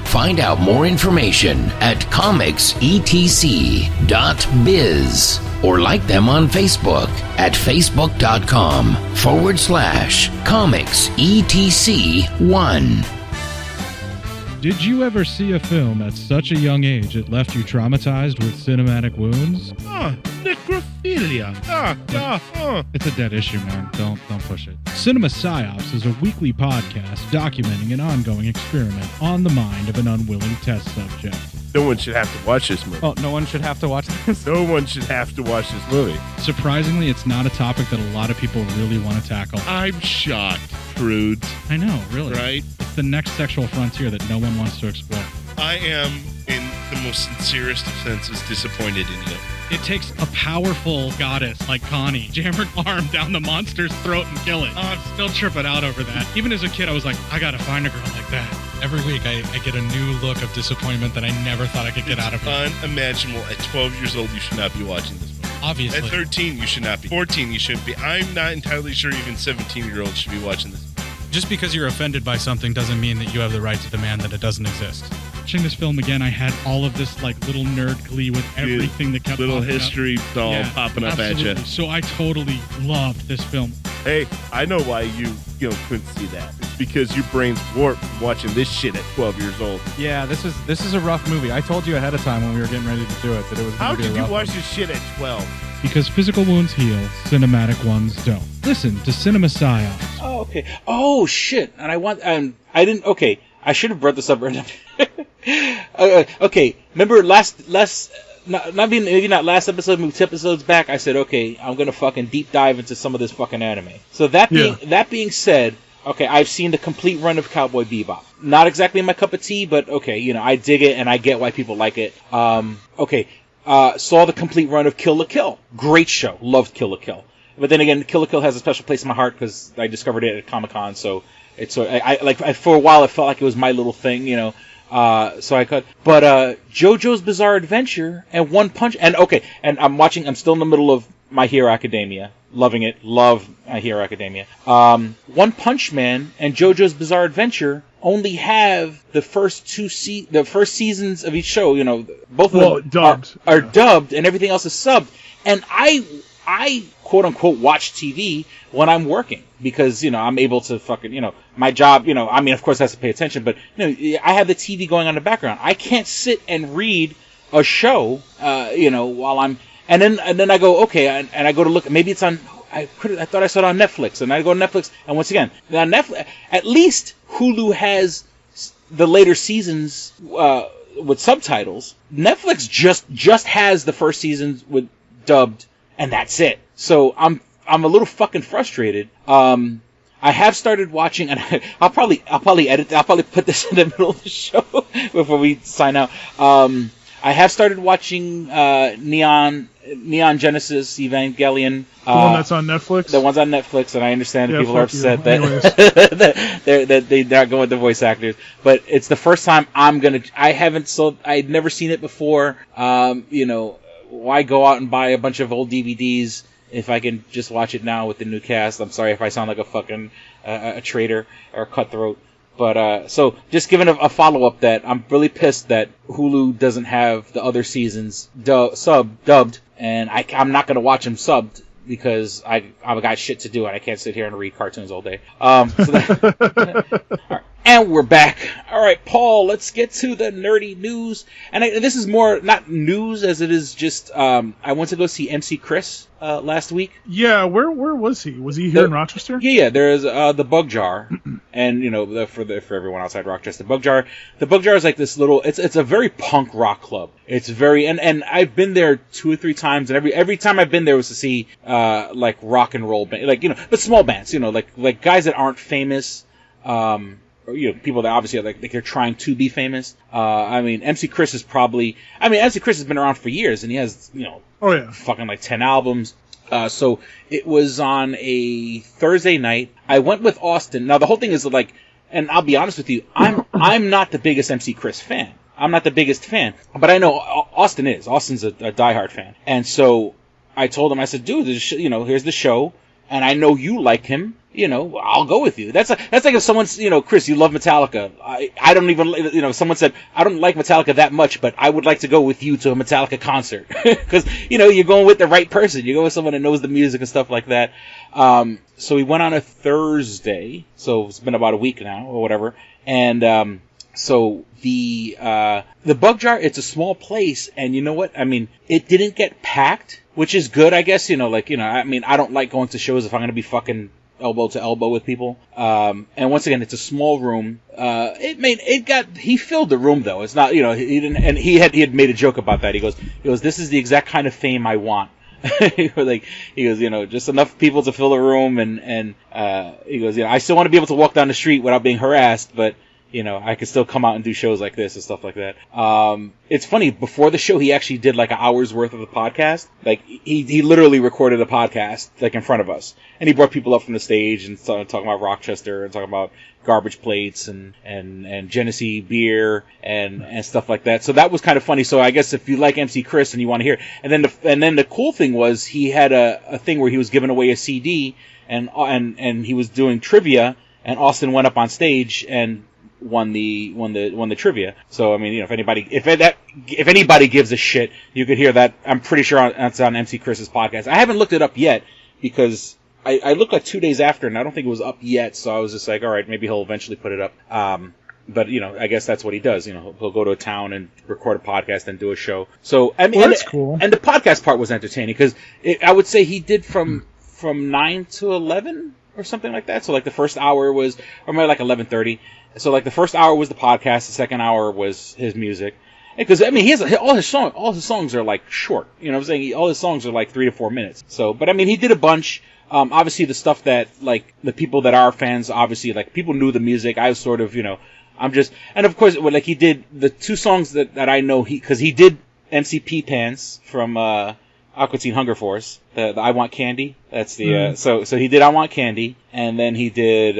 Find out more information at comicsetc.biz or like them on Facebook at facebook.com/comicsetc1. Did you ever see a film at such a young age it left you traumatized with cinematic wounds? Necrophilia. It's a dead issue, man. Don't push it. Cinema Psyops is a weekly podcast documenting an ongoing experiment on the mind of an unwilling test subject. No one should have to watch this movie. Oh, no one should have to watch this? No one should have to watch this movie. Surprisingly, it's not a topic that a lot of people really want to tackle. I'm shocked, prudes. I know, really. Right? It's the next sexual frontier that no one wants to explore. I am, in the most sincerest of senses, disappointed in you. It takes a powerful goddess like Connie, jam her arm down the monster's throat and kill it. Oh, I'm still tripping out over that. Even as a kid, I was like, I gotta find a girl like that. Every week, I get a new look of disappointment that I never thought I could get out of her. Unimaginable. At 12 years old, you should not be watching this movie. Obviously. At 13, you should not be. 14, you shouldn't be. I'm not entirely sure even 17-year-olds should be watching this. Just because you're offended by something doesn't mean that you have the right to demand that it doesn't exist. Watching this film again, I had all of this little nerd glee with everything that kept little history doll popping up absolutely. at you. So I totally loved this film. Hey, I know why you couldn't see that. It's because your brain's warped from watching this shit at 12 years old. Yeah, this is a rough movie. I told you ahead of time when we were getting ready to do it that it was going to be a rough How did you watch one. this shit at 12? Because physical wounds heal, cinematic ones don't. Listen to Cinema Psyops. Oh, okay. Oh, shit. And I didn't, okay. I should have brought this up right now. Okay. Remember last maybe not last episode, maybe 2 episodes back, I said, okay, I'm gonna fucking deep dive into some of this fucking anime. So that being said, okay, I've seen the complete run of Cowboy Bebop. Not exactly my cup of tea, but okay, I dig it and I get why people like it. Saw the complete run of Kill la Kill. Great show. Loved Kill la Kill. But then again, Kill la Kill has a special place in my heart because I discovered it at Comic-Con, so it's for a while it felt like it was my little thing, so I could. But JoJo's Bizarre Adventure and One Punch, and I'm still in the middle of My Hero Academia. Loving it. Love My Hero Academia. One Punch Man and JoJo's Bizarre Adventure only have the first the first seasons of each show. Both of them are dubbed, and everything else is subbed. And I quote unquote watch TV when I'm working because I'm able to fucking my job of course I have to pay attention, but I have the TV going on in the background. I can't sit and read a show while I'm and then I go okay and I go to look, maybe it's on. I thought I saw it on Netflix, and I go to Netflix, and once again, now Netflix, at least Hulu has the later seasons with subtitles. Netflix just has the first seasons with dubbed, and that's it. So I'm a little fucking frustrated. I have started watching, and I'll probably edit. I'll probably put this in the middle of the show before we sign out. I have started watching Neon Genesis Evangelion. The one that's on Netflix? The one's on Netflix, and I understand people are upset that they're not going with the voice actors. But it's the first time I'd never seen it before. Why go out and buy a bunch of old DVDs if I can just watch it now with the new cast? I'm sorry if I sound like a fucking a traitor or a cutthroat. But, so, just giving a follow-up that I'm really pissed that Hulu doesn't have the other seasons dubbed, and I'm not going to watch them subbed because I've got shit to do and I can't sit here and read cartoons all day. All right. And we're back. All right, Paul, let's get to the nerdy news. And this is more not news as it is just I went to go see MC Chris last week. Yeah, where was he? Was he here in Rochester? Yeah. There's the Bug Jar, and for everyone outside Rochester, Bug Jar. The Bug Jar is like this little. It's a very punk rock club. It's very and I've been there 2 or 3 times, and every time I've been there was to see like rock and roll band, but small bands, like guys that aren't famous. People that obviously are like they're trying to be famous. MC Chris is MC Chris has been around for years, and he has, fucking like 10 albums. So it was on a Thursday night. I went with Austin. Now the whole thing is like, and I'll be honest with you, I'm not the biggest MC Chris fan. I'm not the biggest fan, but I know Austin is. Austin's a diehard fan, and so I told him, I said, dude, here's the show, and I know you like him. I'll go with you. That's like if someone's, Chris, you love Metallica. I don't even, someone said, I don't like Metallica that much, but I would like to go with you to a Metallica concert. Because, you're going with the right person. You're going with someone that knows the music and stuff like that. So we went on a Thursday. So it's been about a week now or whatever. And, so the Bug Jar, it's a small place. And you know what? It didn't get packed, which is good, I guess. I don't like going to shows if I'm going to be fucking elbow to elbow with people. And once again, it's a small room. He filled the room though. It's not, he didn't, and he had made a joke about that. He goes, this is the exact kind of fame I want. He goes, just enough people to fill the room. And he goes, I still want to be able to walk down the street without being harassed, but I could still come out and do shows like this and stuff like that. It's funny, before the show, he actually did like an hour's worth of the podcast. Like, he literally recorded a podcast, like, in front of us. And he brought people up from the stage and started talking about Rochester and talking about garbage plates and Genesee beer and stuff like that. So that was kind of funny. So I guess if you like MC Chris and you want to hear, and then the cool thing was he had a thing where he was giving away a CD and he was doing trivia, and Austin went up on stage and won the trivia. So if anybody gives a shit, you could hear that. I'm pretty sure it's on MC Chris's podcast. I haven't looked it up yet because I looked like 2 days after and I don't think it was up yet. So I was just like, all right, maybe he'll eventually put it up. But I guess that's what he does. He'll go to a town and record a podcast and do a show. So that's cool. And the podcast part was entertaining because I would say he did from 9 to 11 or something like that. So like the first hour was, or maybe like 11:30. So like the first hour was the podcast, the second hour was his music, Because I mean, he has all his songs are like short. You know what I'm saying? All his songs are like 3 to 4 minutes. So, but I mean, he did a bunch. Obviously, the stuff that like the people that are fans, obviously, like people knew the music. I was sort of, and of course, like he did the 2 songs that I know. Because he did MCP Pants from Aqua Teen Hunger Force. The I Want Candy. That's the so he did I Want Candy, and then he did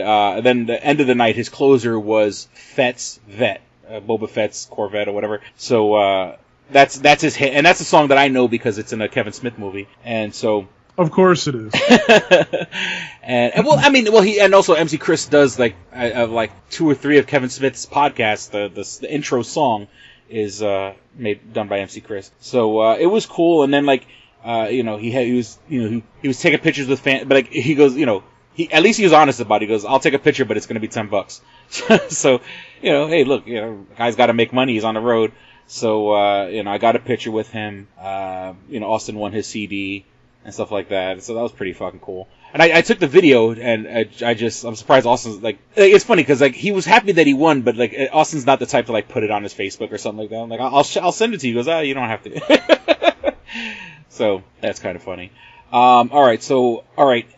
then the end of the night. His closer was Fett's Vet. Boba Fett's Corvette or whatever. So that's his hit, and that's a song that I know because it's in a Kevin Smith movie, and so of course it is. and also MC Chris does like 2 or 3 of Kevin Smith's podcasts. The intro song is done by MC Chris, so it was cool. And then he was taking pictures with fans, but like he goes, at least he was honest about it. He goes, I'll take a picture, but it's going to be $10. So, hey, look, guy's got to make money. He's on the road. So, I got a picture with him. Austin won his CD and stuff like that. So that was pretty fucking cool. And I took the video, and I'm surprised Austin's like, it's funny because like he was happy that he won, but like Austin's not the type to like put it on his Facebook or something like that. I'm like, I'll send it to you. He goes, you don't have to. So that's kind of funny. All right.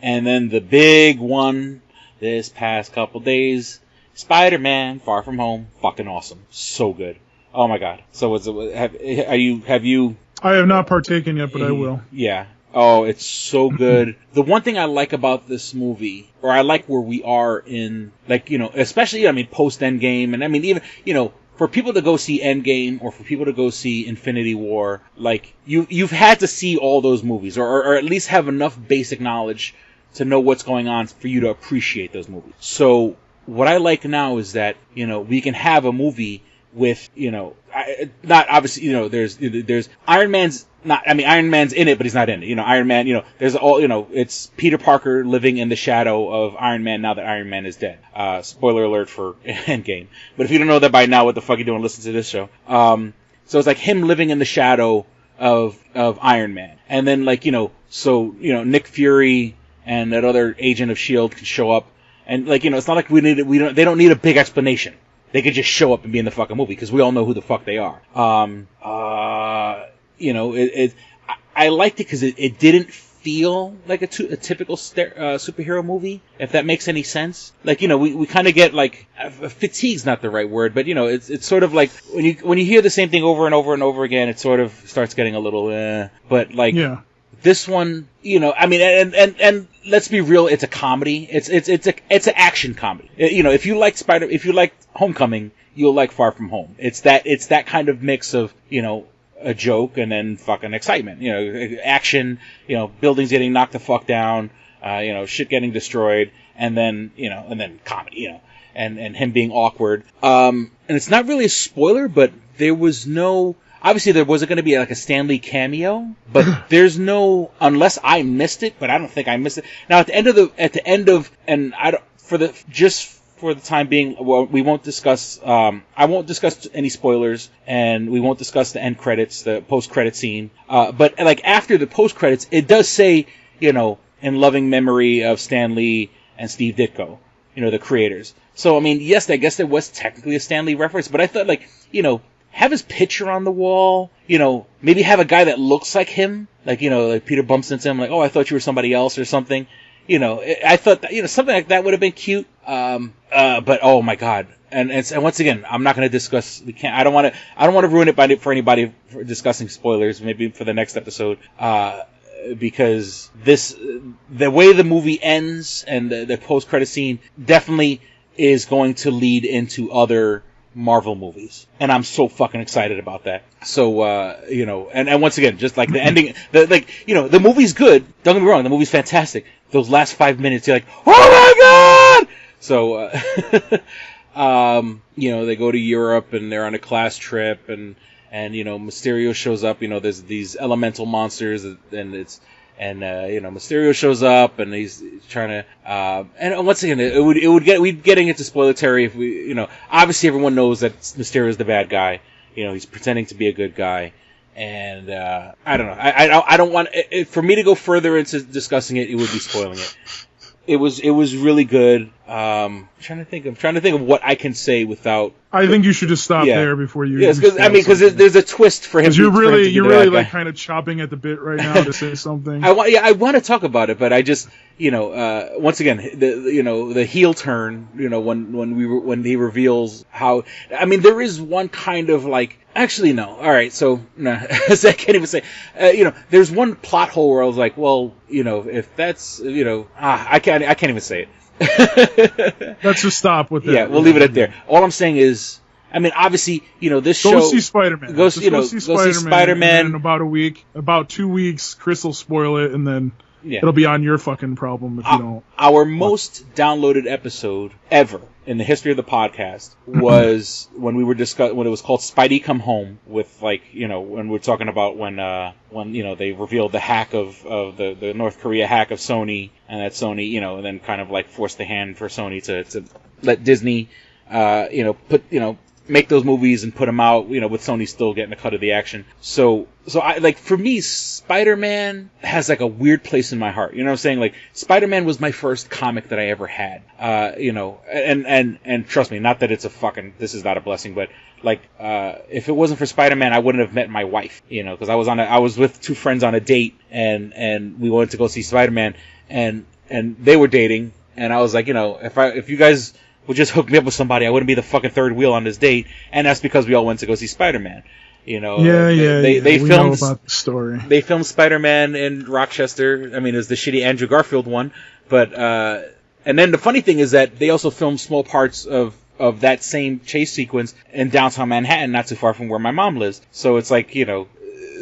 And then the big one this past couple days, Spider-Man Far From Home, fucking awesome. So good. Oh my God. So have you? I have not partaken yet, but I will. Yeah. Oh, it's so good. The one thing I like about this movie, or I like where we are in, especially, post Endgame, and even, for people to go see Endgame or for people to go see Infinity War, like you've had to see all those movies or at least have enough basic knowledge to know what's going on for you to appreciate those movies. So what I like now is that, we can have a movie with, not obviously, there's Iron Man's Iron Man's in it, but he's not in it. Iron Man, there's all, it's Peter Parker living in the shadow of Iron Man now that Iron Man is dead. Spoiler alert for Endgame. But if you don't know that by now, what the fuck are you doing? Listen to this show. So it's like him living in the shadow of Iron Man. And then Nick Fury and that other agent of S.H.I.E.L.D. can show up. And it's not like they don't need a big explanation. They could just show up and be in the fucking movie because we all know who the fuck they are. I liked it because it didn't feel like a typical superhero movie, if that makes any sense. We kind of get fatigue's not the right word, but it's sort of like when you hear the same thing over and over and over again, it sort of starts getting a little but yeah. This one, and let's be real, it's a comedy. It's an action comedy. If you like Homecoming, you'll like Far From Home. It's that kind of mix of, a joke and then fucking excitement. Action, buildings getting knocked the fuck down, shit getting destroyed, and then comedy, and him being awkward. And it's not really a spoiler, but there was no. Obviously, there wasn't going to be a Stan Lee cameo, but there's no, unless I missed it, but I don't think I missed it. Now, for the time being, well, we won't discuss, I won't discuss any spoilers, and we won't discuss the end credits, the post-credit scene. But after the post-credits, it does say, in loving memory of Stan Lee and Steve Ditko, the creators. So, yes, I guess there was technically a Stan Lee reference, but I thought, have his picture on the wall, maybe have a guy that looks like him, like Peter bumps into him, I thought you were somebody else or something. I thought that, something like that would have been cute. But oh my God. And once again, I'm not going to discuss, I don't want to ruin it for anybody for discussing spoilers, maybe for the next episode. Because the way the movie ends and the post-credit scene definitely is going to lead into other Marvel movies, and I'm so fucking excited about that. So, and once again, just like the ending, the movie's good. Don't get me wrong, the movie's fantastic. Those last 5 minutes, you're like, oh my God! So, they go to Europe and they're on a class trip, and Mysterio shows up. There's these elemental monsters, and Mysterio shows up, and he's trying to, and once again, we'd getting into spoiler territory if we, obviously everyone knows that Mysterio is the bad guy. He's pretending to be a good guy, and I don't know. I don't want for me to go further into discussing it. It would be spoiling it. It was really good. I'm trying to think of what I can say without. I think you should just stop there before you. Yes, because there's a twist for him. Because you're really like kind of chopping at the bit right now to say something. I want to talk about it, but I just once again the heel turn. When he reveals how. I mean, there is one kind of like. Actually, no. All right, so no, I can't even say. There's one plot hole where I was like, well, if that's I can't even say it. Let's just stop with that. Yeah, we'll leave it at there. All I'm saying is, I mean, obviously, this show. Go see Spider-Man. Go see Spider-Man. In about 2 weeks, Chris will spoil it, and then it'll be on your fucking problem if you don't. Our most downloaded episode ever in the history of the podcast was when we were when it was called Spidey Come Home with when we're talking about when they revealed the hack of the North Korea hack of Sony, and that Sony and then kind of like forced the hand for Sony to let Disney make those movies and put them out, with Sony still getting a cut of the action. So I for me, Spider-Man has like a weird place in my heart. You know what I'm saying? Like Spider-Man was my first comic that I ever had. And trust me, not that it's this is not a blessing, but like if it wasn't for Spider-Man, I wouldn't have met my wife. Because I was with two friends on a date, and we wanted to go see Spider-Man, and they were dating, and I was like, if you guys would just hook me up with somebody, I wouldn't be the fucking third wheel on this date. And that's because we all went to go see Spider-Man. They filmed know about the story. They filmed Spider-Man in Rochester. I mean, it was the shitty Andrew Garfield one, but and then the funny thing is that they also filmed small parts of that same chase sequence in downtown Manhattan, not too far from where my mom lives. So it's like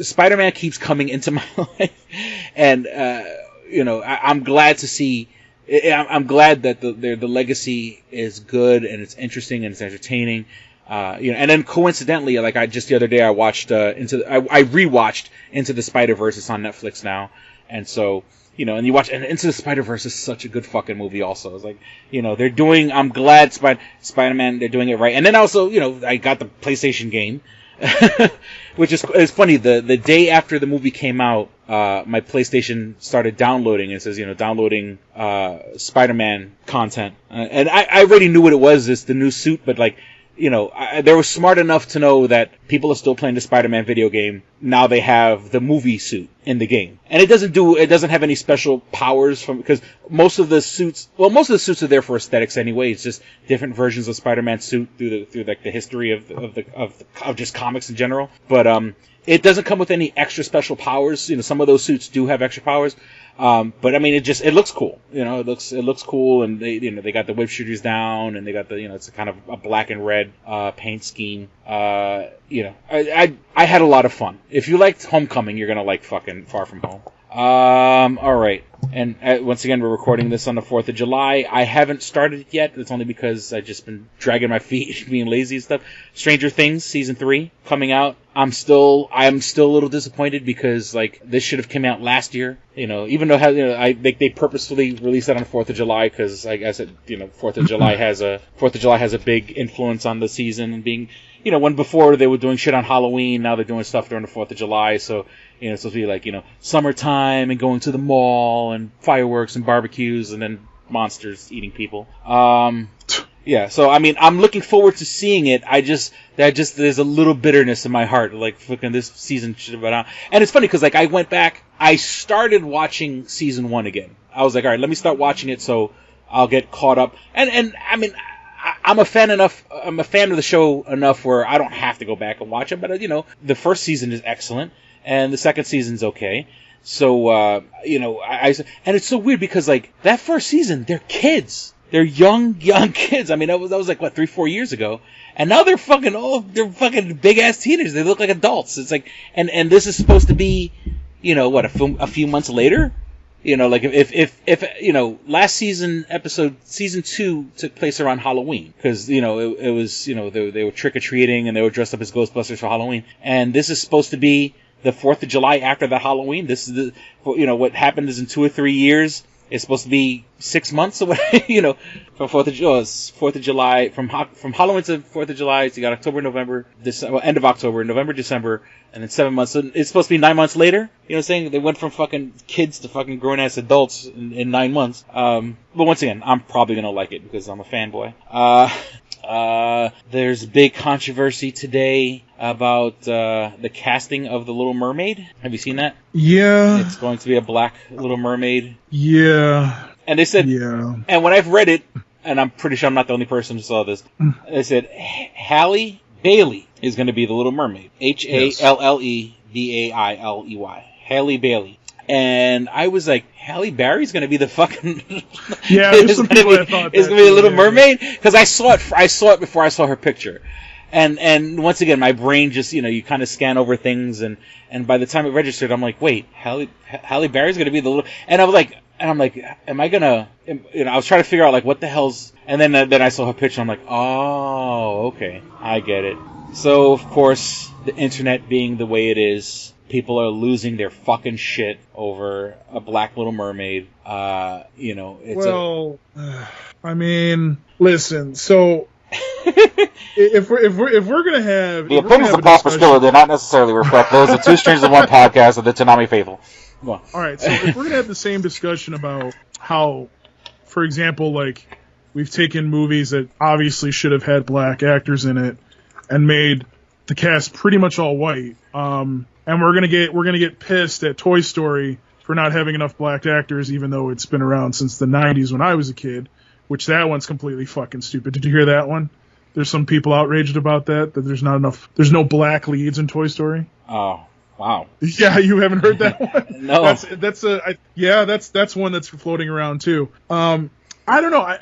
Spider-Man keeps coming into my life, and I'm glad to see. I'm glad that the legacy is good and it's interesting and it's entertaining, and then coincidentally, like the other day I watched I rewatched Into the Spider-Verse. It's on Netflix now, and so and you watch, and Into the Spider-Verse is such a good fucking movie. Also, it's like they're doing. I'm glad Spider-Man they're doing it right, and then also I got the PlayStation game. Which is funny. The day after the movie came out, my PlayStation started downloading. It says, downloading Spider-Man content, and I already knew what it was. It's the new suit, but like, they were smart enough to know that people are still playing the Spider-Man video game. Now they have the movie suit in the game, and it doesn't have any special powers because most of the suits are there for aesthetics anyway. It's just different versions of Spider-Man suit through like the history of just comics in general. But it doesn't come with any extra special powers. Some of those suits do have extra powers. But I mean, it looks cool. It looks cool, and they got the whip shooters down, and they got the it's a kind of a black and red paint scheme. I had a lot of fun. If you liked Homecoming, you're gonna like fucking Far From Home. All right. And once again, we're recording this on the 4th of July. I haven't started it yet. It's only because I've just been dragging my feet, being lazy and stuff. Stranger Things season 3 coming out. I'm still a little disappointed because like this should have come out last year. Even though they purposefully released that on the 4th of July because like I said, 4th of July has a big influence on the season, and being when before they were doing shit on Halloween, now they're doing stuff during the 4th of July. So it's supposed to be like summertime and going to the mall and fireworks and barbecues and then monsters eating people. Yeah, so I mean, I'm looking forward to seeing it. There's a little bitterness in my heart. Like, fucking this season should have been out. And it's funny because like I went back, I started watching season 1 again. I was like, all right, let me start watching it so I'll get caught up. And I mean, I'm a fan of the show enough where I don't have to go back and watch it. But the first season is excellent, and the second season's okay. So and it's so weird because like that first season, they're kids. They're young kids. I mean, that was like, what, 3-4 years ago. And now they're fucking big ass teenagers. They look like adults. It's like, and this is supposed to be, a few months later? Like if last season season 2 took place around Halloween. Cause, it was, they were trick-or-treating and they were dressed up as Ghostbusters for Halloween. And this is supposed to be the 4th of July after the Halloween. This is what happened is in 2 or 3 years, It's supposed to be 6 months away, from 4th of July, from Halloween to 4th of July. So you got October, November, end of October, November, December, and then 7 months. So it's supposed to be 9 months later. You know what I'm saying? They went from fucking kids to fucking grown ass adults in 9 months. But once again, I'm probably gonna like it because I'm a fanboy. There's big controversy today about the casting of the Little Mermaid. Have you seen that? Yeah. It's going to be a black Little Mermaid. Yeah. And they said, yeah. And when I've read it, and I'm pretty sure I'm not the only person who saw this, they said Halle Bailey is going to be the Little Mermaid. Hallebailey. Halle Bailey. And I was like, Halle Berry's going to be the fucking... Yeah, there's some people that thought that. Is going to be the Little Mermaid? Because I saw it before I saw her picture. And once again, my brain just, you kind of scan over things, and by the time it registered, I'm like, wait, Halle Berry's going to be the Little... And I'm like, am I going to... I was trying to figure out, like, what the hell's... And then I saw her picture, I'm like, oh, okay, I get it. So, of course, the internet being the way it is... People are losing their fucking shit over a black Little Mermaid. It's I mean, listen. So, if we're gonna have the opinions of Pastor Skiller do not necessarily reflect those of Two Strangers in One podcast of the Tanami faithful. All right, so if we're gonna have the same discussion about how, for example, like we've taken movies that obviously should have had black actors in it and made the cast pretty much all white. And we're gonna get pissed at Toy Story for not having enough black actors, even though it's been around since the 90s when I was a kid, which that one's completely fucking stupid. Did you hear that one? There's some people outraged about that there's no black leads in Toy Story. Oh, wow. Yeah, you haven't heard that one? No. That's one that's floating around too. I don't know.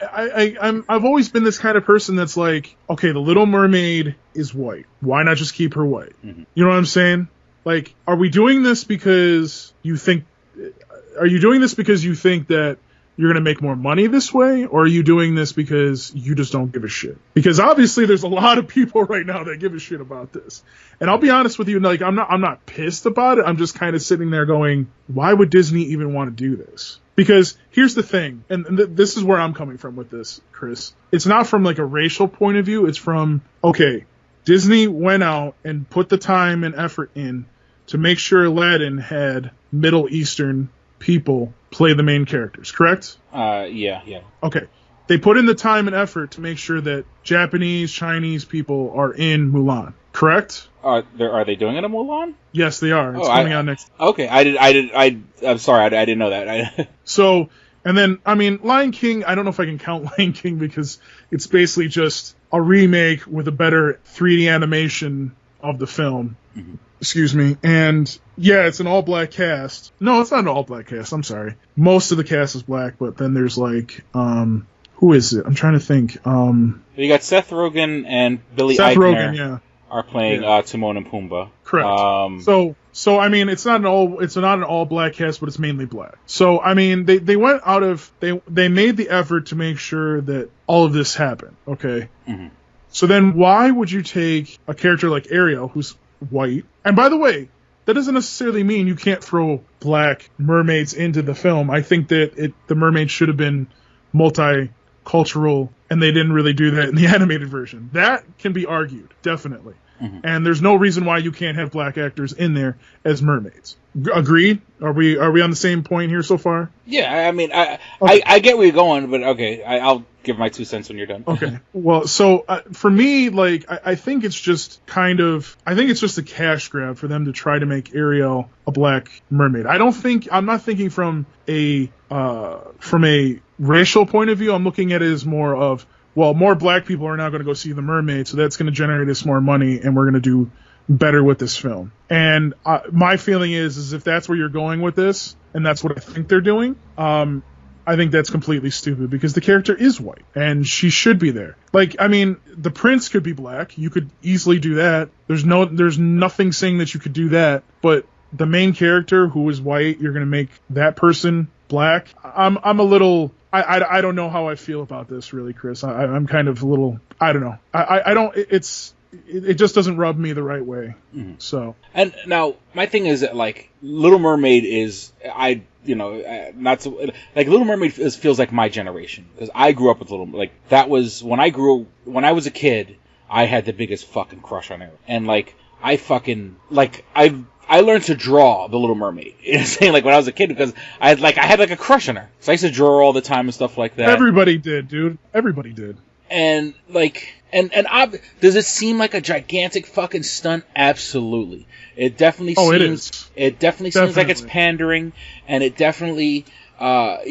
I've always been this kind of person that's like, okay, the Little Mermaid is white. Why not just keep her white? Mm-hmm. You know what I'm saying? Like, are we doing this because you think that you're going to make more money this way? Or are you doing this because you just don't give a shit? Because obviously there's a lot of people right now that give a shit about this. And I'll be honest with you, like, I'm not pissed about it. I'm just kind of sitting there going, why would Disney even want to do this? Because here's the thing, and this is where I'm coming from with this, Chris. It's not from like a racial point of view. It's from, okay, Disney went out and put the time and effort in to make sure Aladdin had Middle Eastern people play the main characters, correct? Yeah. Okay. They put in the time and effort to make sure that Japanese, Chinese people are in Mulan, correct? Are they doing it in Mulan? Yes, they are. It's coming out next. Okay, I'm sorry, I didn't know that. So, and then, I mean, Lion King, I don't know if I can count Lion King because it's basically just a remake with a better 3D animation of the film. Mm-hmm. Excuse me. And yeah, it's an all-black cast. No, it's not an all-black cast. I'm sorry. Most of the cast is black, but then there's like, who is it? I'm trying to think. You got Seth Rogen and Billy Eichner are playing Timon and Pumbaa. Correct. So I mean, it's not an all-black cast, but it's mainly black. So I mean, they went out of they made the effort to make sure that all of this happened. Okay. Mm-hmm. So then why would you take a character like Ariel, who's white? And by the way, that doesn't necessarily mean you can't throw black mermaids into the film. I think that the mermaid should have been multicultural, and they didn't really do that in the animated version. That can be argued, definitely. Mm-hmm. And there's no reason why you can't have black actors in there as mermaids. Agreed? Are we on the same point here so far? Yeah, I mean, I get where you're going, but okay, I'll give my 2 cents when you're done. Okay. Well, so for me, like, I think it's just a cash grab for them to try to make Ariel a black mermaid. I'm not thinking from a racial point of view. I'm looking at it as more of, well, more black people are now going to go see The Mermaid, so that's going to generate us more money, and we're going to do better with this film. And my feeling is if that's where you're going with this, and that's what I think they're doing, I think that's completely stupid because the character is white, and she should be there. Like, I mean, the prince could be black. You could easily do that. There's nothing saying that you could do that, but the main character who is white, you're going to make that person black. I'm a little... I don't know how I feel about this, really, Chris. I'm kind of a little... I don't know. I don't... It just doesn't rub me the right way. Mm-hmm. So... And now, my thing is that, like, Little Mermaid is... not so like Little Mermaid feels like my generation because I grew up with that was when I was a kid. I had the biggest fucking crush on her, and I learned to draw The Little Mermaid. You know what I'm saying? Like when I was a kid because I had a crush on her. So I used to draw her all the time and stuff like that. Everybody did, dude. Everybody did. And does it seem like a gigantic fucking stunt? Absolutely. It definitely seems. It is. It definitely seems like it's pandering, and it definitely, it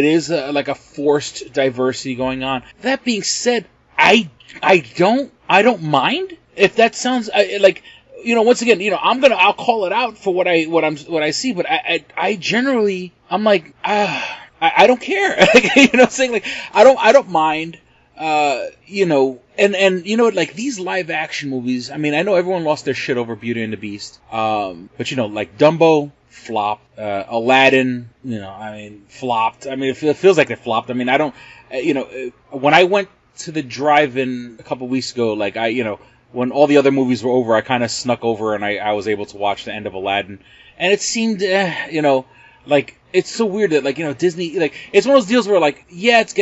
is like a forced diversity going on. That being said, I don't mind if that sounds once again, I'll call it out for what I see, but I generally, I'm like, I don't care. You know what I'm saying? Like, I don't mind, like these live action movies, I mean, I know everyone lost their shit over Beauty and the Beast. But like Dumbo flopped, Aladdin, flopped. I mean, it feels like it flopped. I mean, I don't, when I went to the drive-in a couple weeks ago, like when all the other movies were over, I kind of snuck over and I was able to watch the end of Aladdin, and it seemed, like it's so weird that Disney, like it's one of those deals where it's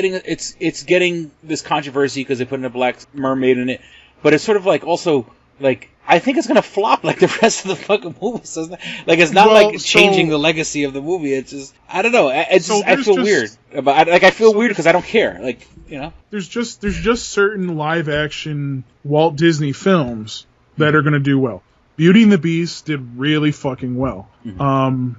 getting this controversy because they put in a black mermaid in it, but it's sort of like also like I think it's gonna flop like the rest of the fucking movie. So it's not changing the legacy of the movie. It's just I don't know. I feel weird about I feel weird because I don't care. There's just certain live action Walt Disney films that are gonna do well. Beauty and the Beast did really fucking well. Mm-hmm.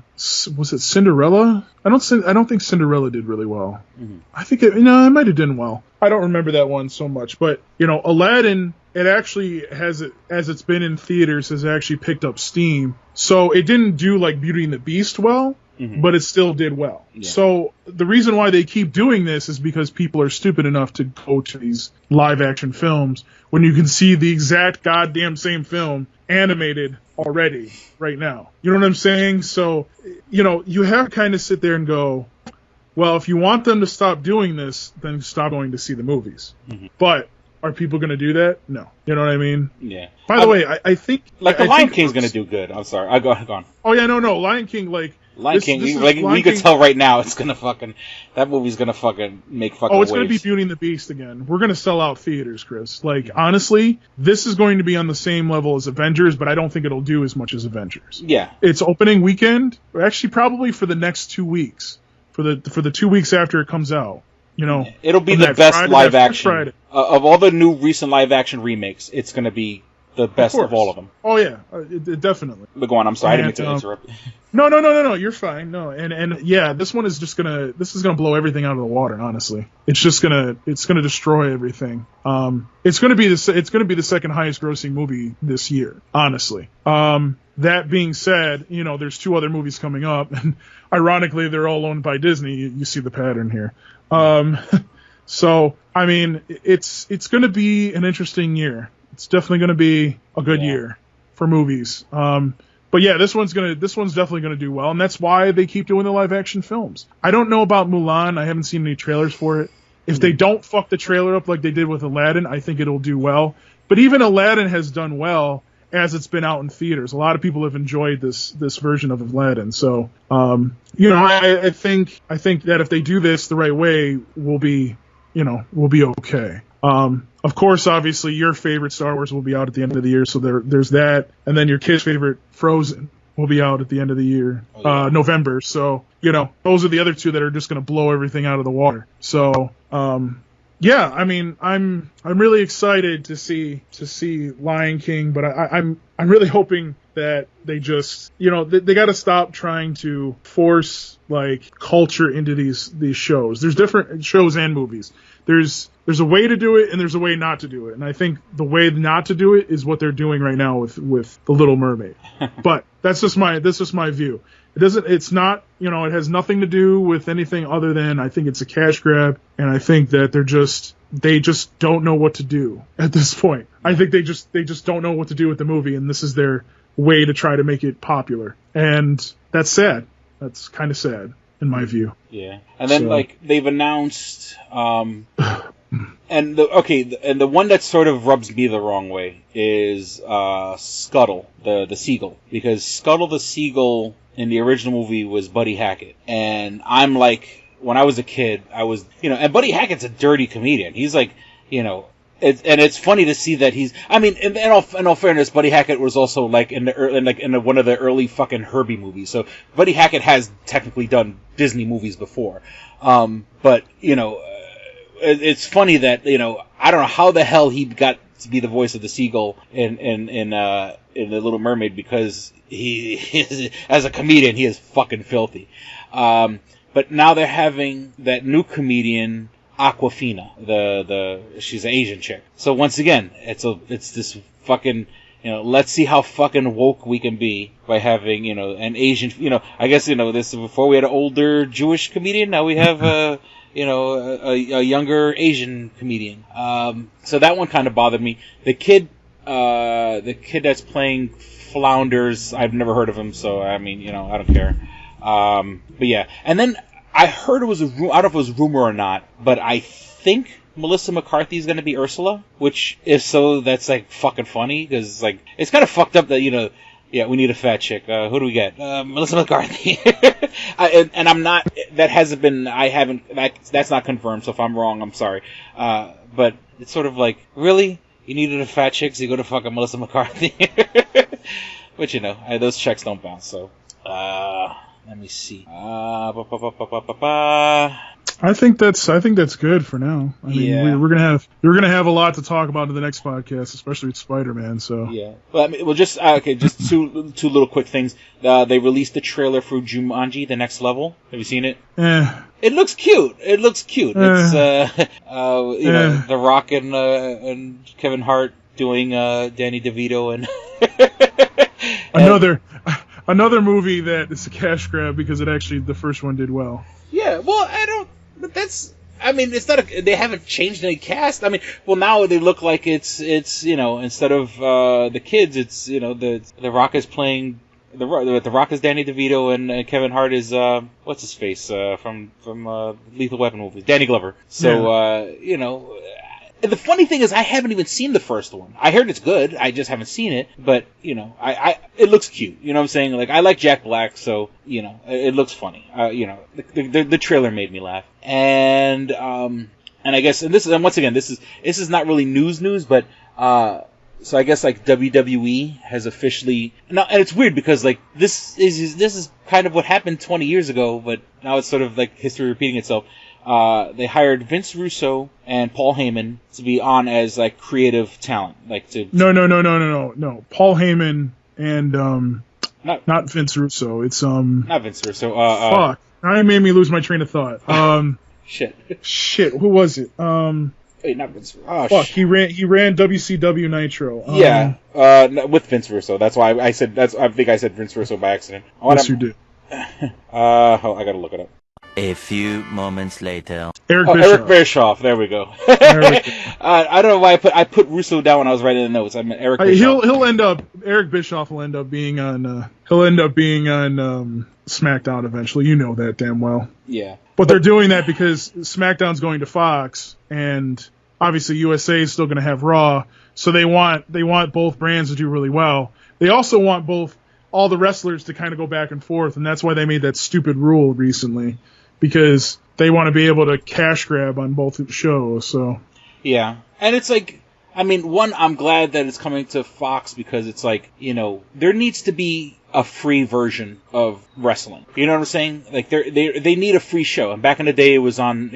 Was it Cinderella? I don't think Cinderella did really well. Mm-hmm. I think it might have done well. I don't remember that one so much, but Aladdin, it actually as it's been in theaters has actually picked up steam. So it didn't do like Beauty and the Beast well, mm-hmm. but it still did well. Yeah. So the reason why they keep doing this is because people are stupid enough to go to these live action films when you can see the exact goddamn same film animated already right now. You know what I'm saying? So, you have to kind of sit there and go, well, if you want them to stop doing this, then stop going to see the movies. Mm-hmm. But are people going to do that? No. You know what I mean? Yeah. By the way, I think... The Lion King's going to do good. I'm sorry. Go on. Oh, yeah, no. Lion King, Lion King, we could tell right now it's gonna that movie's gonna make fucking it's waves. Gonna be Beauty and the Beast again. We're gonna sell out theaters, Chris. Honestly, this is going to be on the same level as Avengers, but I don't think it'll do as much as Avengers. Yeah. It's opening weekend, actually probably for the next 2 weeks. For the 2 weeks after it comes out. It'll be the best live action. Of all the new recent live action remakes, it's gonna be the best of all of them. Oh yeah, it definitely. But go on, I'm sorry, I didn't mean to interrupt. No, you're fine. No, and yeah, this is gonna blow everything out of the water. Honestly, it's gonna destroy everything. It's gonna be the second highest grossing movie this year. Honestly. That being said, there's 2 other movies coming up, and ironically, they're all owned by Disney. You see the pattern here. So I mean, it's gonna be an interesting year. It's definitely going to be a good year for movies. But yeah, this one's definitely going to do well, and that's why they keep doing the live action films. I don't know about Mulan. I haven't seen any trailers for it. If they don't fuck the trailer up like they did with Aladdin, I think it'll do well. But even Aladdin has done well as it's been out in theaters. A lot of people have enjoyed this version of Aladdin. So, I think that if they do this the right way, we'll be okay. Of course, obviously, your favorite Star Wars will be out at the end of the year, so there's that. And then your kid's favorite Frozen will be out at the end of the year, November. So, those are the other 2 that are just going to blow everything out of the water. So, yeah, I mean, I'm really excited to see Lion King, but I'm really hoping that they just, they got to stop trying to force culture into these shows. There's different shows and movies. There's a way to do it and there's a way not to do it. And I think the way not to do it is what they're doing right now with The Little Mermaid. But that's just my view. It has nothing to do with anything other than I think it's a cash grab, and I think that they just don't know what to do at this point. I think they just don't know what to do with the movie, and this is their way to try to make it popular. And that's sad. That's kind of sad in my view. Yeah. And then they've announced And the one that sort of rubs me the wrong way is Scuttle the Seagull, because Scuttle the Seagull in the original movie was Buddy Hackett, and I'm like, when I was a kid, I was, and Buddy Hackett's a dirty comedian. He's like, and it's funny to see that he's. I mean, in all fairness, Buddy Hackett was also like in one of the early fucking Herbie movies. So Buddy Hackett has technically done Disney movies before, but it's funny that I don't know how the hell he got to be the voice of the seagull in The Little Mermaid, because he as a comedian he is fucking filthy. But now they're having that new comedian, Awkwafina. She's an Asian chick. So once again, it's this fucking, let's see how fucking woke we can be by having, an Asian, I guess, this before we had an older Jewish comedian, now we have a younger Asian comedian. So that one kind of bothered me. The kid that's playing Flounders, I've never heard of him, so I mean, I don't care. But yeah, and then I heard it was I don't know if it was rumor or not, but I think Melissa McCarthy is going to be Ursula, which, if so, that's like fucking funny, because like it's kind of fucked up that yeah, we need a fat chick. Who do we get? Melissa McCarthy. And I'm not. That hasn't been. I haven't. That's not confirmed. So if I'm wrong, I'm sorry. But it's sort of like, really, you needed a fat chick, so you go to fucking Melissa McCarthy. But those checks don't bounce. So. Let me see. I think that's good for now. I mean, we're gonna have a lot to talk about in the next podcast, especially with Spider-Man. So yeah. Well, I mean, just two little quick things. They released the trailer for Jumanji: The Next Level. Have you seen it? It looks cute. It's The Rock and Kevin Hart doing Danny DeVito and another movie that is a cash grab because the first one did well. Yeah, well, but that's, I mean, it's not they haven't changed any cast. I mean, well, now they look like it's instead of the kids, it's, the Rock is playing, the Rock is Danny DeVito and Kevin Hart is, what's his face, from Lethal Weapon movies, Danny Glover. So, the funny thing is, I haven't even seen the first one. I heard it's good. I just haven't seen it. But it looks cute. You know what I'm saying? Like, I like Jack Black, so it looks funny. The trailer made me laugh. And I guess, and once again, this is not really news, but so I guess like WWE has officially now, and it's weird because like this is kind of what happened 20 years ago, but now it's sort of like history repeating itself. They hired Vince Russo and Paul Heyman to be on as like creative talent, like to. No. Paul Heyman and not Vince Russo. It's not Vince Russo. Fuck! Now it made me lose my train of thought. Shit. Who was it? Wait, not Vince Russo. Oh, fuck! He ran WCW Nitro. With Vince Russo. That's why I said that's. I think I said Vince Russo by accident. Yes, you did. I gotta look it up. A few moments later. Eric Bischoff. There we go. I don't know why I put Russo down when I was writing the notes. I meant Eric Bischoff. Eric Bischoff will end up being on SmackDown eventually. You know that damn well. Yeah. But they're doing that because SmackDown's going to Fox, and obviously USA is still going to have Raw, so they want both brands to do really well. They also want all the wrestlers to kind of go back and forth, and that's why they made that stupid rule recently, because they want to be able to cash grab on both shows. So yeah, and it's like, I mean, I'm glad that it's coming to Fox because it's like, there needs to be a free version of wrestling. You know what I'm saying? Like they need a free show. And back in the day, it was on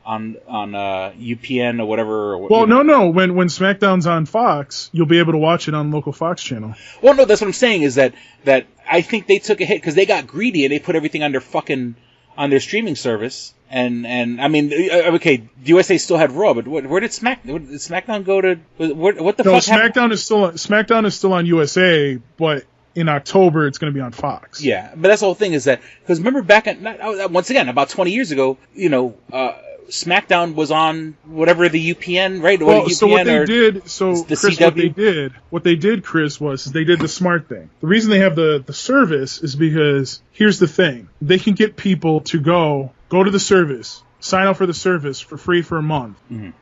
UPN or whatever. Well, no. When SmackDown's on Fox, you'll be able to watch it on local Fox channel. Well, no, that's what I'm saying is that I think they took a hit because they got greedy and they put everything on their streaming service. And I mean, okay, USA still had Raw, but where did SmackDown go to? What the fuck happened? SmackDown is still on USA, but in October it's going to be on Fox. Yeah, but that's the whole thing is that because remember back once again about 20 years ago, SmackDown was on whatever the UPN, right? Well, so what they did, Chris, what they did, Chris, was they did the smart thing. The reason they have the service is because here's the thing: they can get people to go to the service, sign up for the service for free for a month.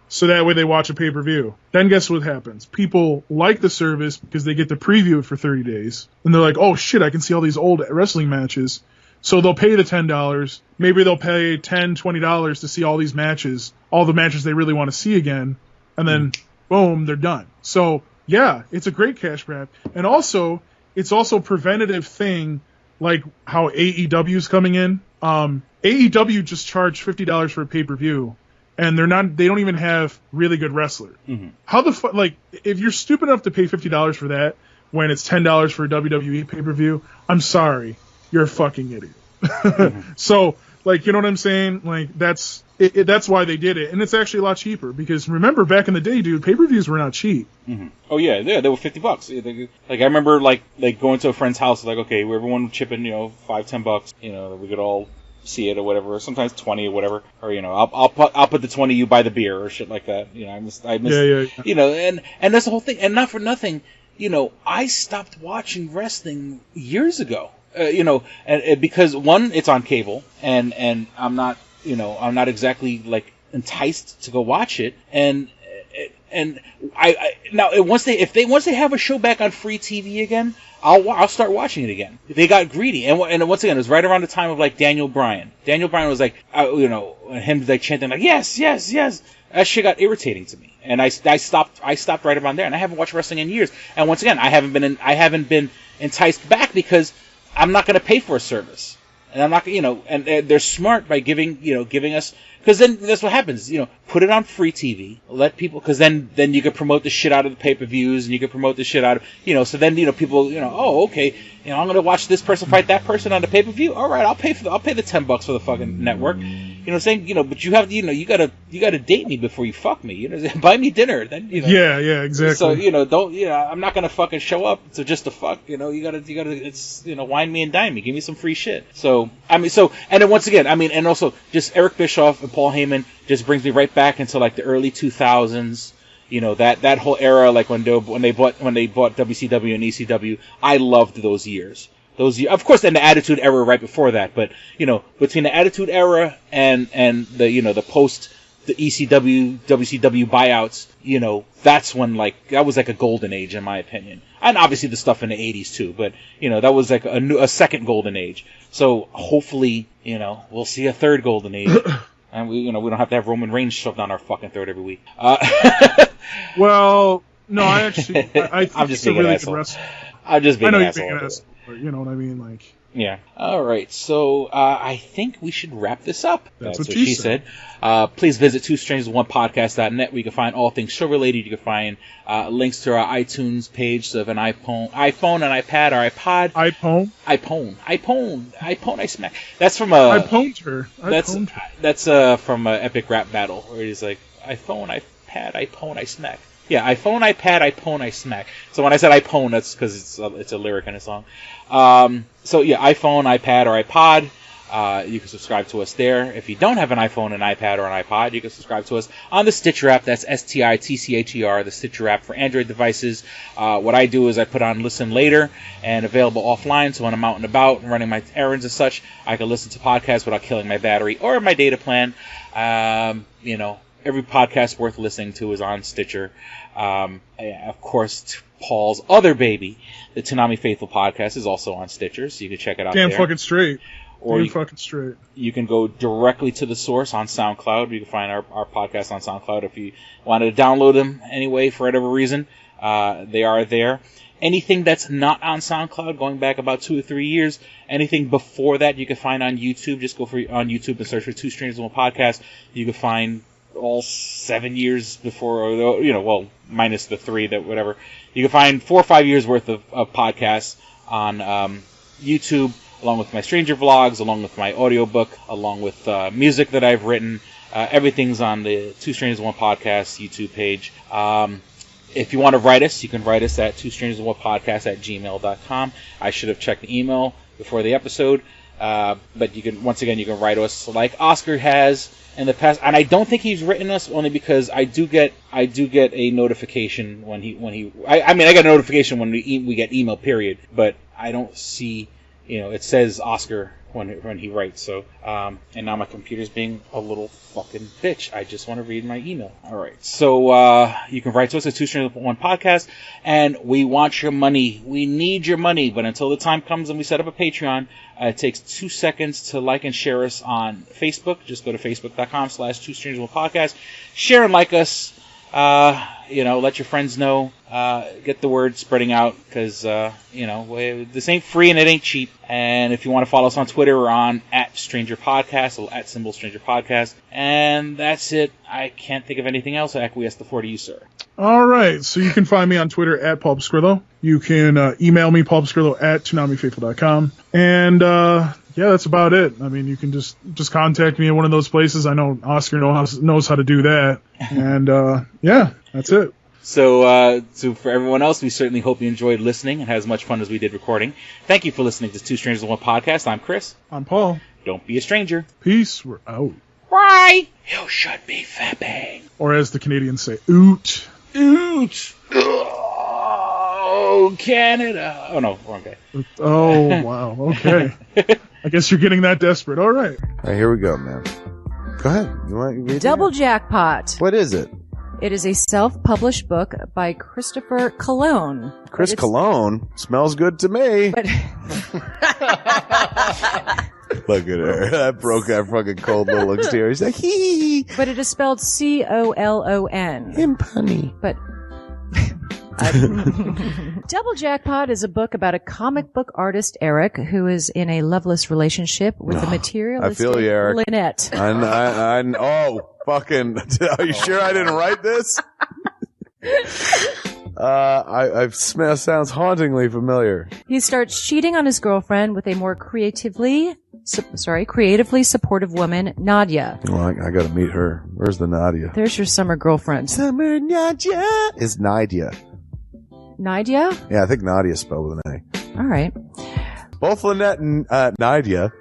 So that way they watch a pay-per-view. Then guess what happens? People like the service because they get to preview it for 30 days. And they're like, oh shit, I can see all these old wrestling matches. So they'll pay the $10. Maybe they'll pay $10, $20 to see all these matches, all the matches they really want to see again. And then, boom, they're done. So, yeah, it's a great cash grab. And also, it's also a preventative thing, like how AEW's coming in. AEW just charged $50 for a pay-per-view. And they don't even have really good wrestlers. How the fuck, like, if you're stupid enough to pay $50 for that when it's $10 for a WWE pay-per-view, I'm sorry, you're a fucking idiot. So, like, you know what I'm saying? Like, that's why they did it. And it's actually a lot cheaper because remember back in the day, dude, pay-per-views were not cheap. Oh yeah, they were $50. Like I remember like going to a friend's house, like, okay, everyone would chip in, $5, $10, we could all see it or whatever, or sometimes 20 or whatever, or I'll put the 20, you buy the beer or shit like that. I miss and that's the whole thing. And not for nothing, I stopped watching wrestling years ago. And because one, it's on cable, and I'm not exactly like enticed to go watch it, and I now once they have a show back on free TV again, I'll start watching it again. They got greedy, and once again, it was right around the time of like Daniel Bryan. Daniel Bryan was like, him like chanting like yes, yes, yes. That shit got irritating to me, and I stopped right around there, and I haven't watched wrestling in years. And once again, I haven't been enticed back because I'm not going to pay for a service, and I'm not, and they're smart by giving us, because then that's what happens, put it on free TV, let people, because then you can promote the shit out of the pay-per-views, and you can promote the shit out of, so then, people, oh, okay, I'm going to watch this person fight that person on the pay-per-view, all right, I'll pay the $10 for the fucking network, but you have, you gotta date me before you fuck me, buy me dinner, then, Yeah, exactly. So, don't, I'm not gonna fucking show up to just to fuck, you gotta, it's, wine me and dine me, give me some free shit. So, and then once again, and also, just Eric Bischoff and Paul Heyman just brings me right back into, like, the early 2000s, that whole era, like, when they bought WCW and ECW, I loved those years. Of course, then the Attitude Era right before that, but between the Attitude Era and the post the ECW WCW buyouts, that's when that was like a golden age in my opinion, and obviously the stuff in the 80s too. But that was like a second golden age. So hopefully we'll see a third golden age, and we don't have to have Roman Reigns shoved on our fucking throat every week. Well, no, I think I'm just it's a being an really asshole. good wrestler. I'm just being I know an you're asshole. being an asshole. You know what I mean? Like, yeah. All right. So I think we should wrap this up. That's what she said. Please visit twostrangersonepodcast.net where you can find all things show related. You can find links to our iTunes page. So if an iPhone, an iPad, or iPod. iPhone, I smack. That's from I pwned her. That's from Epic Rap Battle where he's like, iPhone, iPad, iPhone, I smack. Yeah, iPhone, iPad, iPhone, I smack. So when I said iPhone, that's because it's a lyric in a song. So yeah, iPhone, iPad, or iPod. You can subscribe to us there. If you don't have an iPhone, an iPad, or an iPod, you can subscribe to us on the Stitcher app. That's STITCHER, the Stitcher app for Android devices. What I do is I put on Listen Later and available offline. So when I'm out and about and running my errands and such, I can listen to podcasts without killing my battery or my data plan. Every podcast worth listening to is on Stitcher. Of course, Paul's other baby, the Tanami Faithful podcast, is also on Stitcher, so you can check it out there. Fucking straight. Or fucking straight. You can go directly to the source on SoundCloud. You can find our podcast on SoundCloud if you wanted to download them anyway for whatever reason. They are there. Anything that's not on SoundCloud, going back about 2 or 3 years, anything before that you can find on YouTube. Just go on YouTube and search for Two Strangers One Podcast. You can find all 7 years before, or minus the 3, that whatever. You can find 4 or 5 years worth of podcasts on YouTube, along with my Stranger Vlogs, along with my audiobook, along with music that I've written. Everything's on the Two Strangers One Podcast YouTube page. If you want to write us, you can write us at twostrangersonepodcast@gmail.com. I should have checked the email before the episode, but you can write us like Oscar has in the past, and I don't think he's written us, only because I do get a notification when I get a notification when we get email, period, but I don't see it says Oscar when he writes. So, and now my computer's being a little fucking bitch. I just want to read my email. All right. So, you can write to us at 2 Strangers One Podcast, and we want your money. We need your money. But until the time comes and we set up a Patreon, it takes 2 seconds to like and share us on Facebook. Just go to facebook.com/2 Strangers One Podcast. Share and like us. Let your friends know. Get the word spreading out, because this ain't free and it ain't cheap. And if you want to follow us on Twitter, we're on @StrangerPodcast, or @StrangerPodcast. And that's it. I can't think of anything else. I acquiesce the floor to you, sir. All right, so you can find me on Twitter @PulpSkrillo. You can email me, pulpskrillo @ToonamiFaithful.com. And yeah, that's about it. I mean, you can just contact me at one of those places. I know Oscar knows how to do that. And yeah, that's it. So for everyone else, we certainly hope you enjoyed listening and had as much fun as we did recording. Thank you for listening to 2 Strangers One Podcast. I'm Chris. I'm Paul. Don't be a stranger. Peace. We're out. Why? You should be fapping. Or as the Canadians say, oot. Oot. Oh, Canada. Oh, no. Wrong guy. Oh, wow. Okay. I guess you're getting that desperate. All right. All right, here we go, man. Go ahead. You want to read Double Jackpot. What is it? It is a self-published book by Christopher Cologne. Chris Cologne? Smells good to me. But look at her. That broke that fucking cold little exterior. He's like, hee. But it is spelled Colon. Him punny. But Double Jackpot is a book about a comic book artist, Eric, who is in a loveless relationship with a materialistic I feel you, Eric. Lynette. Oh, fucking. Are you sure I didn't write this? Sounds hauntingly familiar. He starts cheating on his girlfriend with a more creatively supportive woman, Nadia. Well, I gotta meet her. Where's the Nadia? There's your summer girlfriend. Summer Nadia is Nadia. Nadia? Yeah, I think Nadia is spelled with an A. All right. Both Lynette and Nadia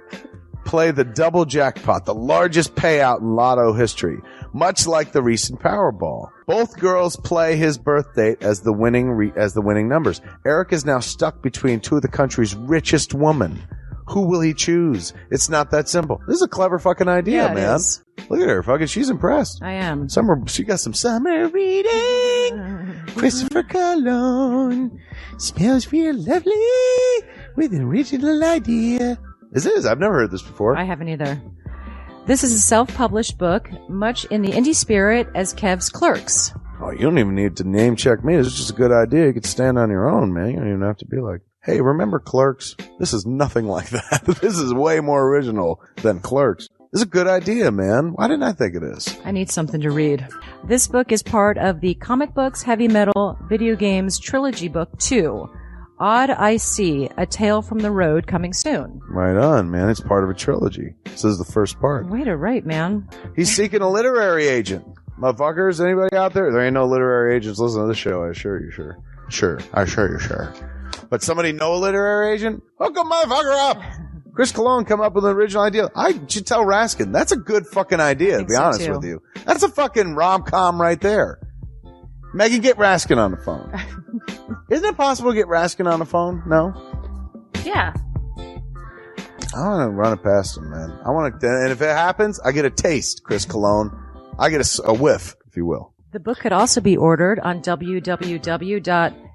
play the double jackpot, the largest payout in lotto history, much like the recent Powerball. Both girls play his birth date as the winning numbers. Eric is now stuck between two of the country's richest women. Who will he choose? It's not that simple. This is a clever fucking idea, yeah, man. Is. Look at her, fucking. She's impressed. I am. She got some summer reading. Christopher Cologne smells real lovely with an original idea. This is. I've never heard this before. I haven't either. This is a self-published book, much in the indie spirit as Kev's Clerks. Oh, you don't even need to name check me. This is just a good idea. You could stand on your own, man. You don't even have to be like, hey, remember Clerks? This is nothing like that. This is way more original than Clerks. This is a good idea, man. Why didn't I think of this? I need something to read. This book is part of the Comic Books, Heavy Metal, Video Games Trilogy Book 2. Odd I See, A Tale from the Road, coming soon. Right on, man. It's part of a trilogy. This is the first part. Way to write, man. He's seeking a literary agent. Motherfuckers, anybody out there? There ain't no literary agents listening to this show, I assure you, sure. Sure. I assure you, sure. But somebody know a literary agent? Hook a motherfucker up! Chris Cologne come up with an original idea. I should tell Raskin. That's a good fucking idea, to be honest with you. That's a fucking rom-com right there. Megan, get Raskin on the phone. Isn't it possible to get Raskin on the phone? No? Yeah. I want to run it past him, man. I want to, and if it happens, I get a taste, Chris Cologne. I get a whiff, if you will. The book could also be ordered on www.lulu.com.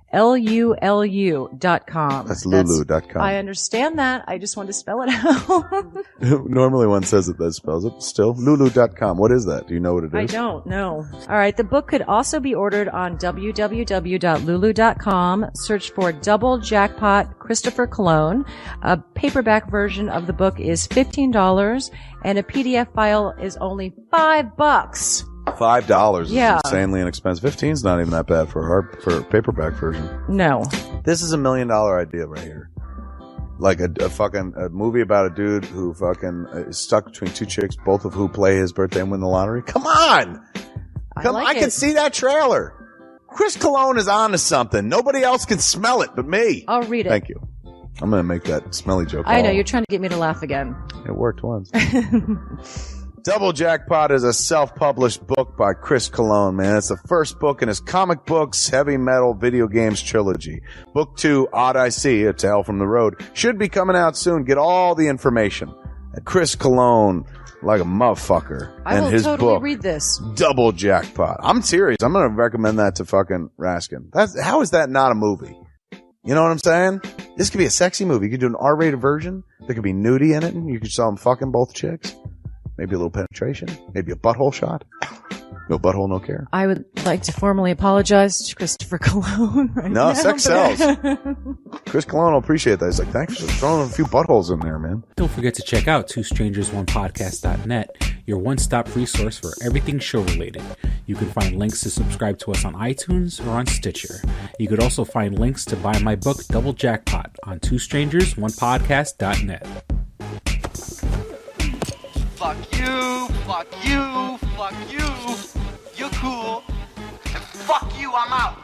That's lulu.com. I understand that. I just want to spell it out. Normally one says it, that spells it. Still, lulu.com. What is that? Do you know what it is? I don't know. All right. The book could also be ordered on www.lulu.com. Search for Double Jackpot Christopher Cologne. A paperback version of the book is $15 and a PDF file is only $5. $5 is yeah. insanely inexpensive. 15's not even that bad for a paperback version. No. This is $1 million idea right here. Like a movie about a dude who fucking is stuck between two chicks, both of who play his birthday and win the lottery. Come on! I can see that trailer. Chris Cologne is on to something. Nobody else can smell it but me. I'll read it. Thank you. I'm going to make that smelly joke. I know. You're trying to get me to laugh again. It worked once. Double Jackpot is a self-published book by Chris Cologne, man. It's the first book in his comic books, heavy metal, video games trilogy. Book 2, Odd I See, A Tale from the Road, should be coming out soon. Get all the information at Chris Cologne, like a motherfucker. I and will his totally book, read this. Double Jackpot. I'm serious. I'm going to recommend that to fucking Raskin. How is that not a movie? You know what I'm saying? This could be a sexy movie. You could do an R-rated version. There could be nudie in it, and you could show them fucking both chicks. Maybe a little penetration. Maybe a butthole shot. No butthole, no care. I would like to formally apologize to Christopher Cologne right now. No, sex sells. Chris Cologne will appreciate that. He's like, thanks for throwing a few buttholes in there, man. Don't forget to check out twostrangersonepodcast.net, your one-stop resource for everything show-related. You can find links to subscribe to us on iTunes or on Stitcher. You could also find links to buy my book, Double Jackpot, on twostrangersonepodcast.net. Fuck you, fuck you, fuck you. You're cool. And fuck you, I'm out.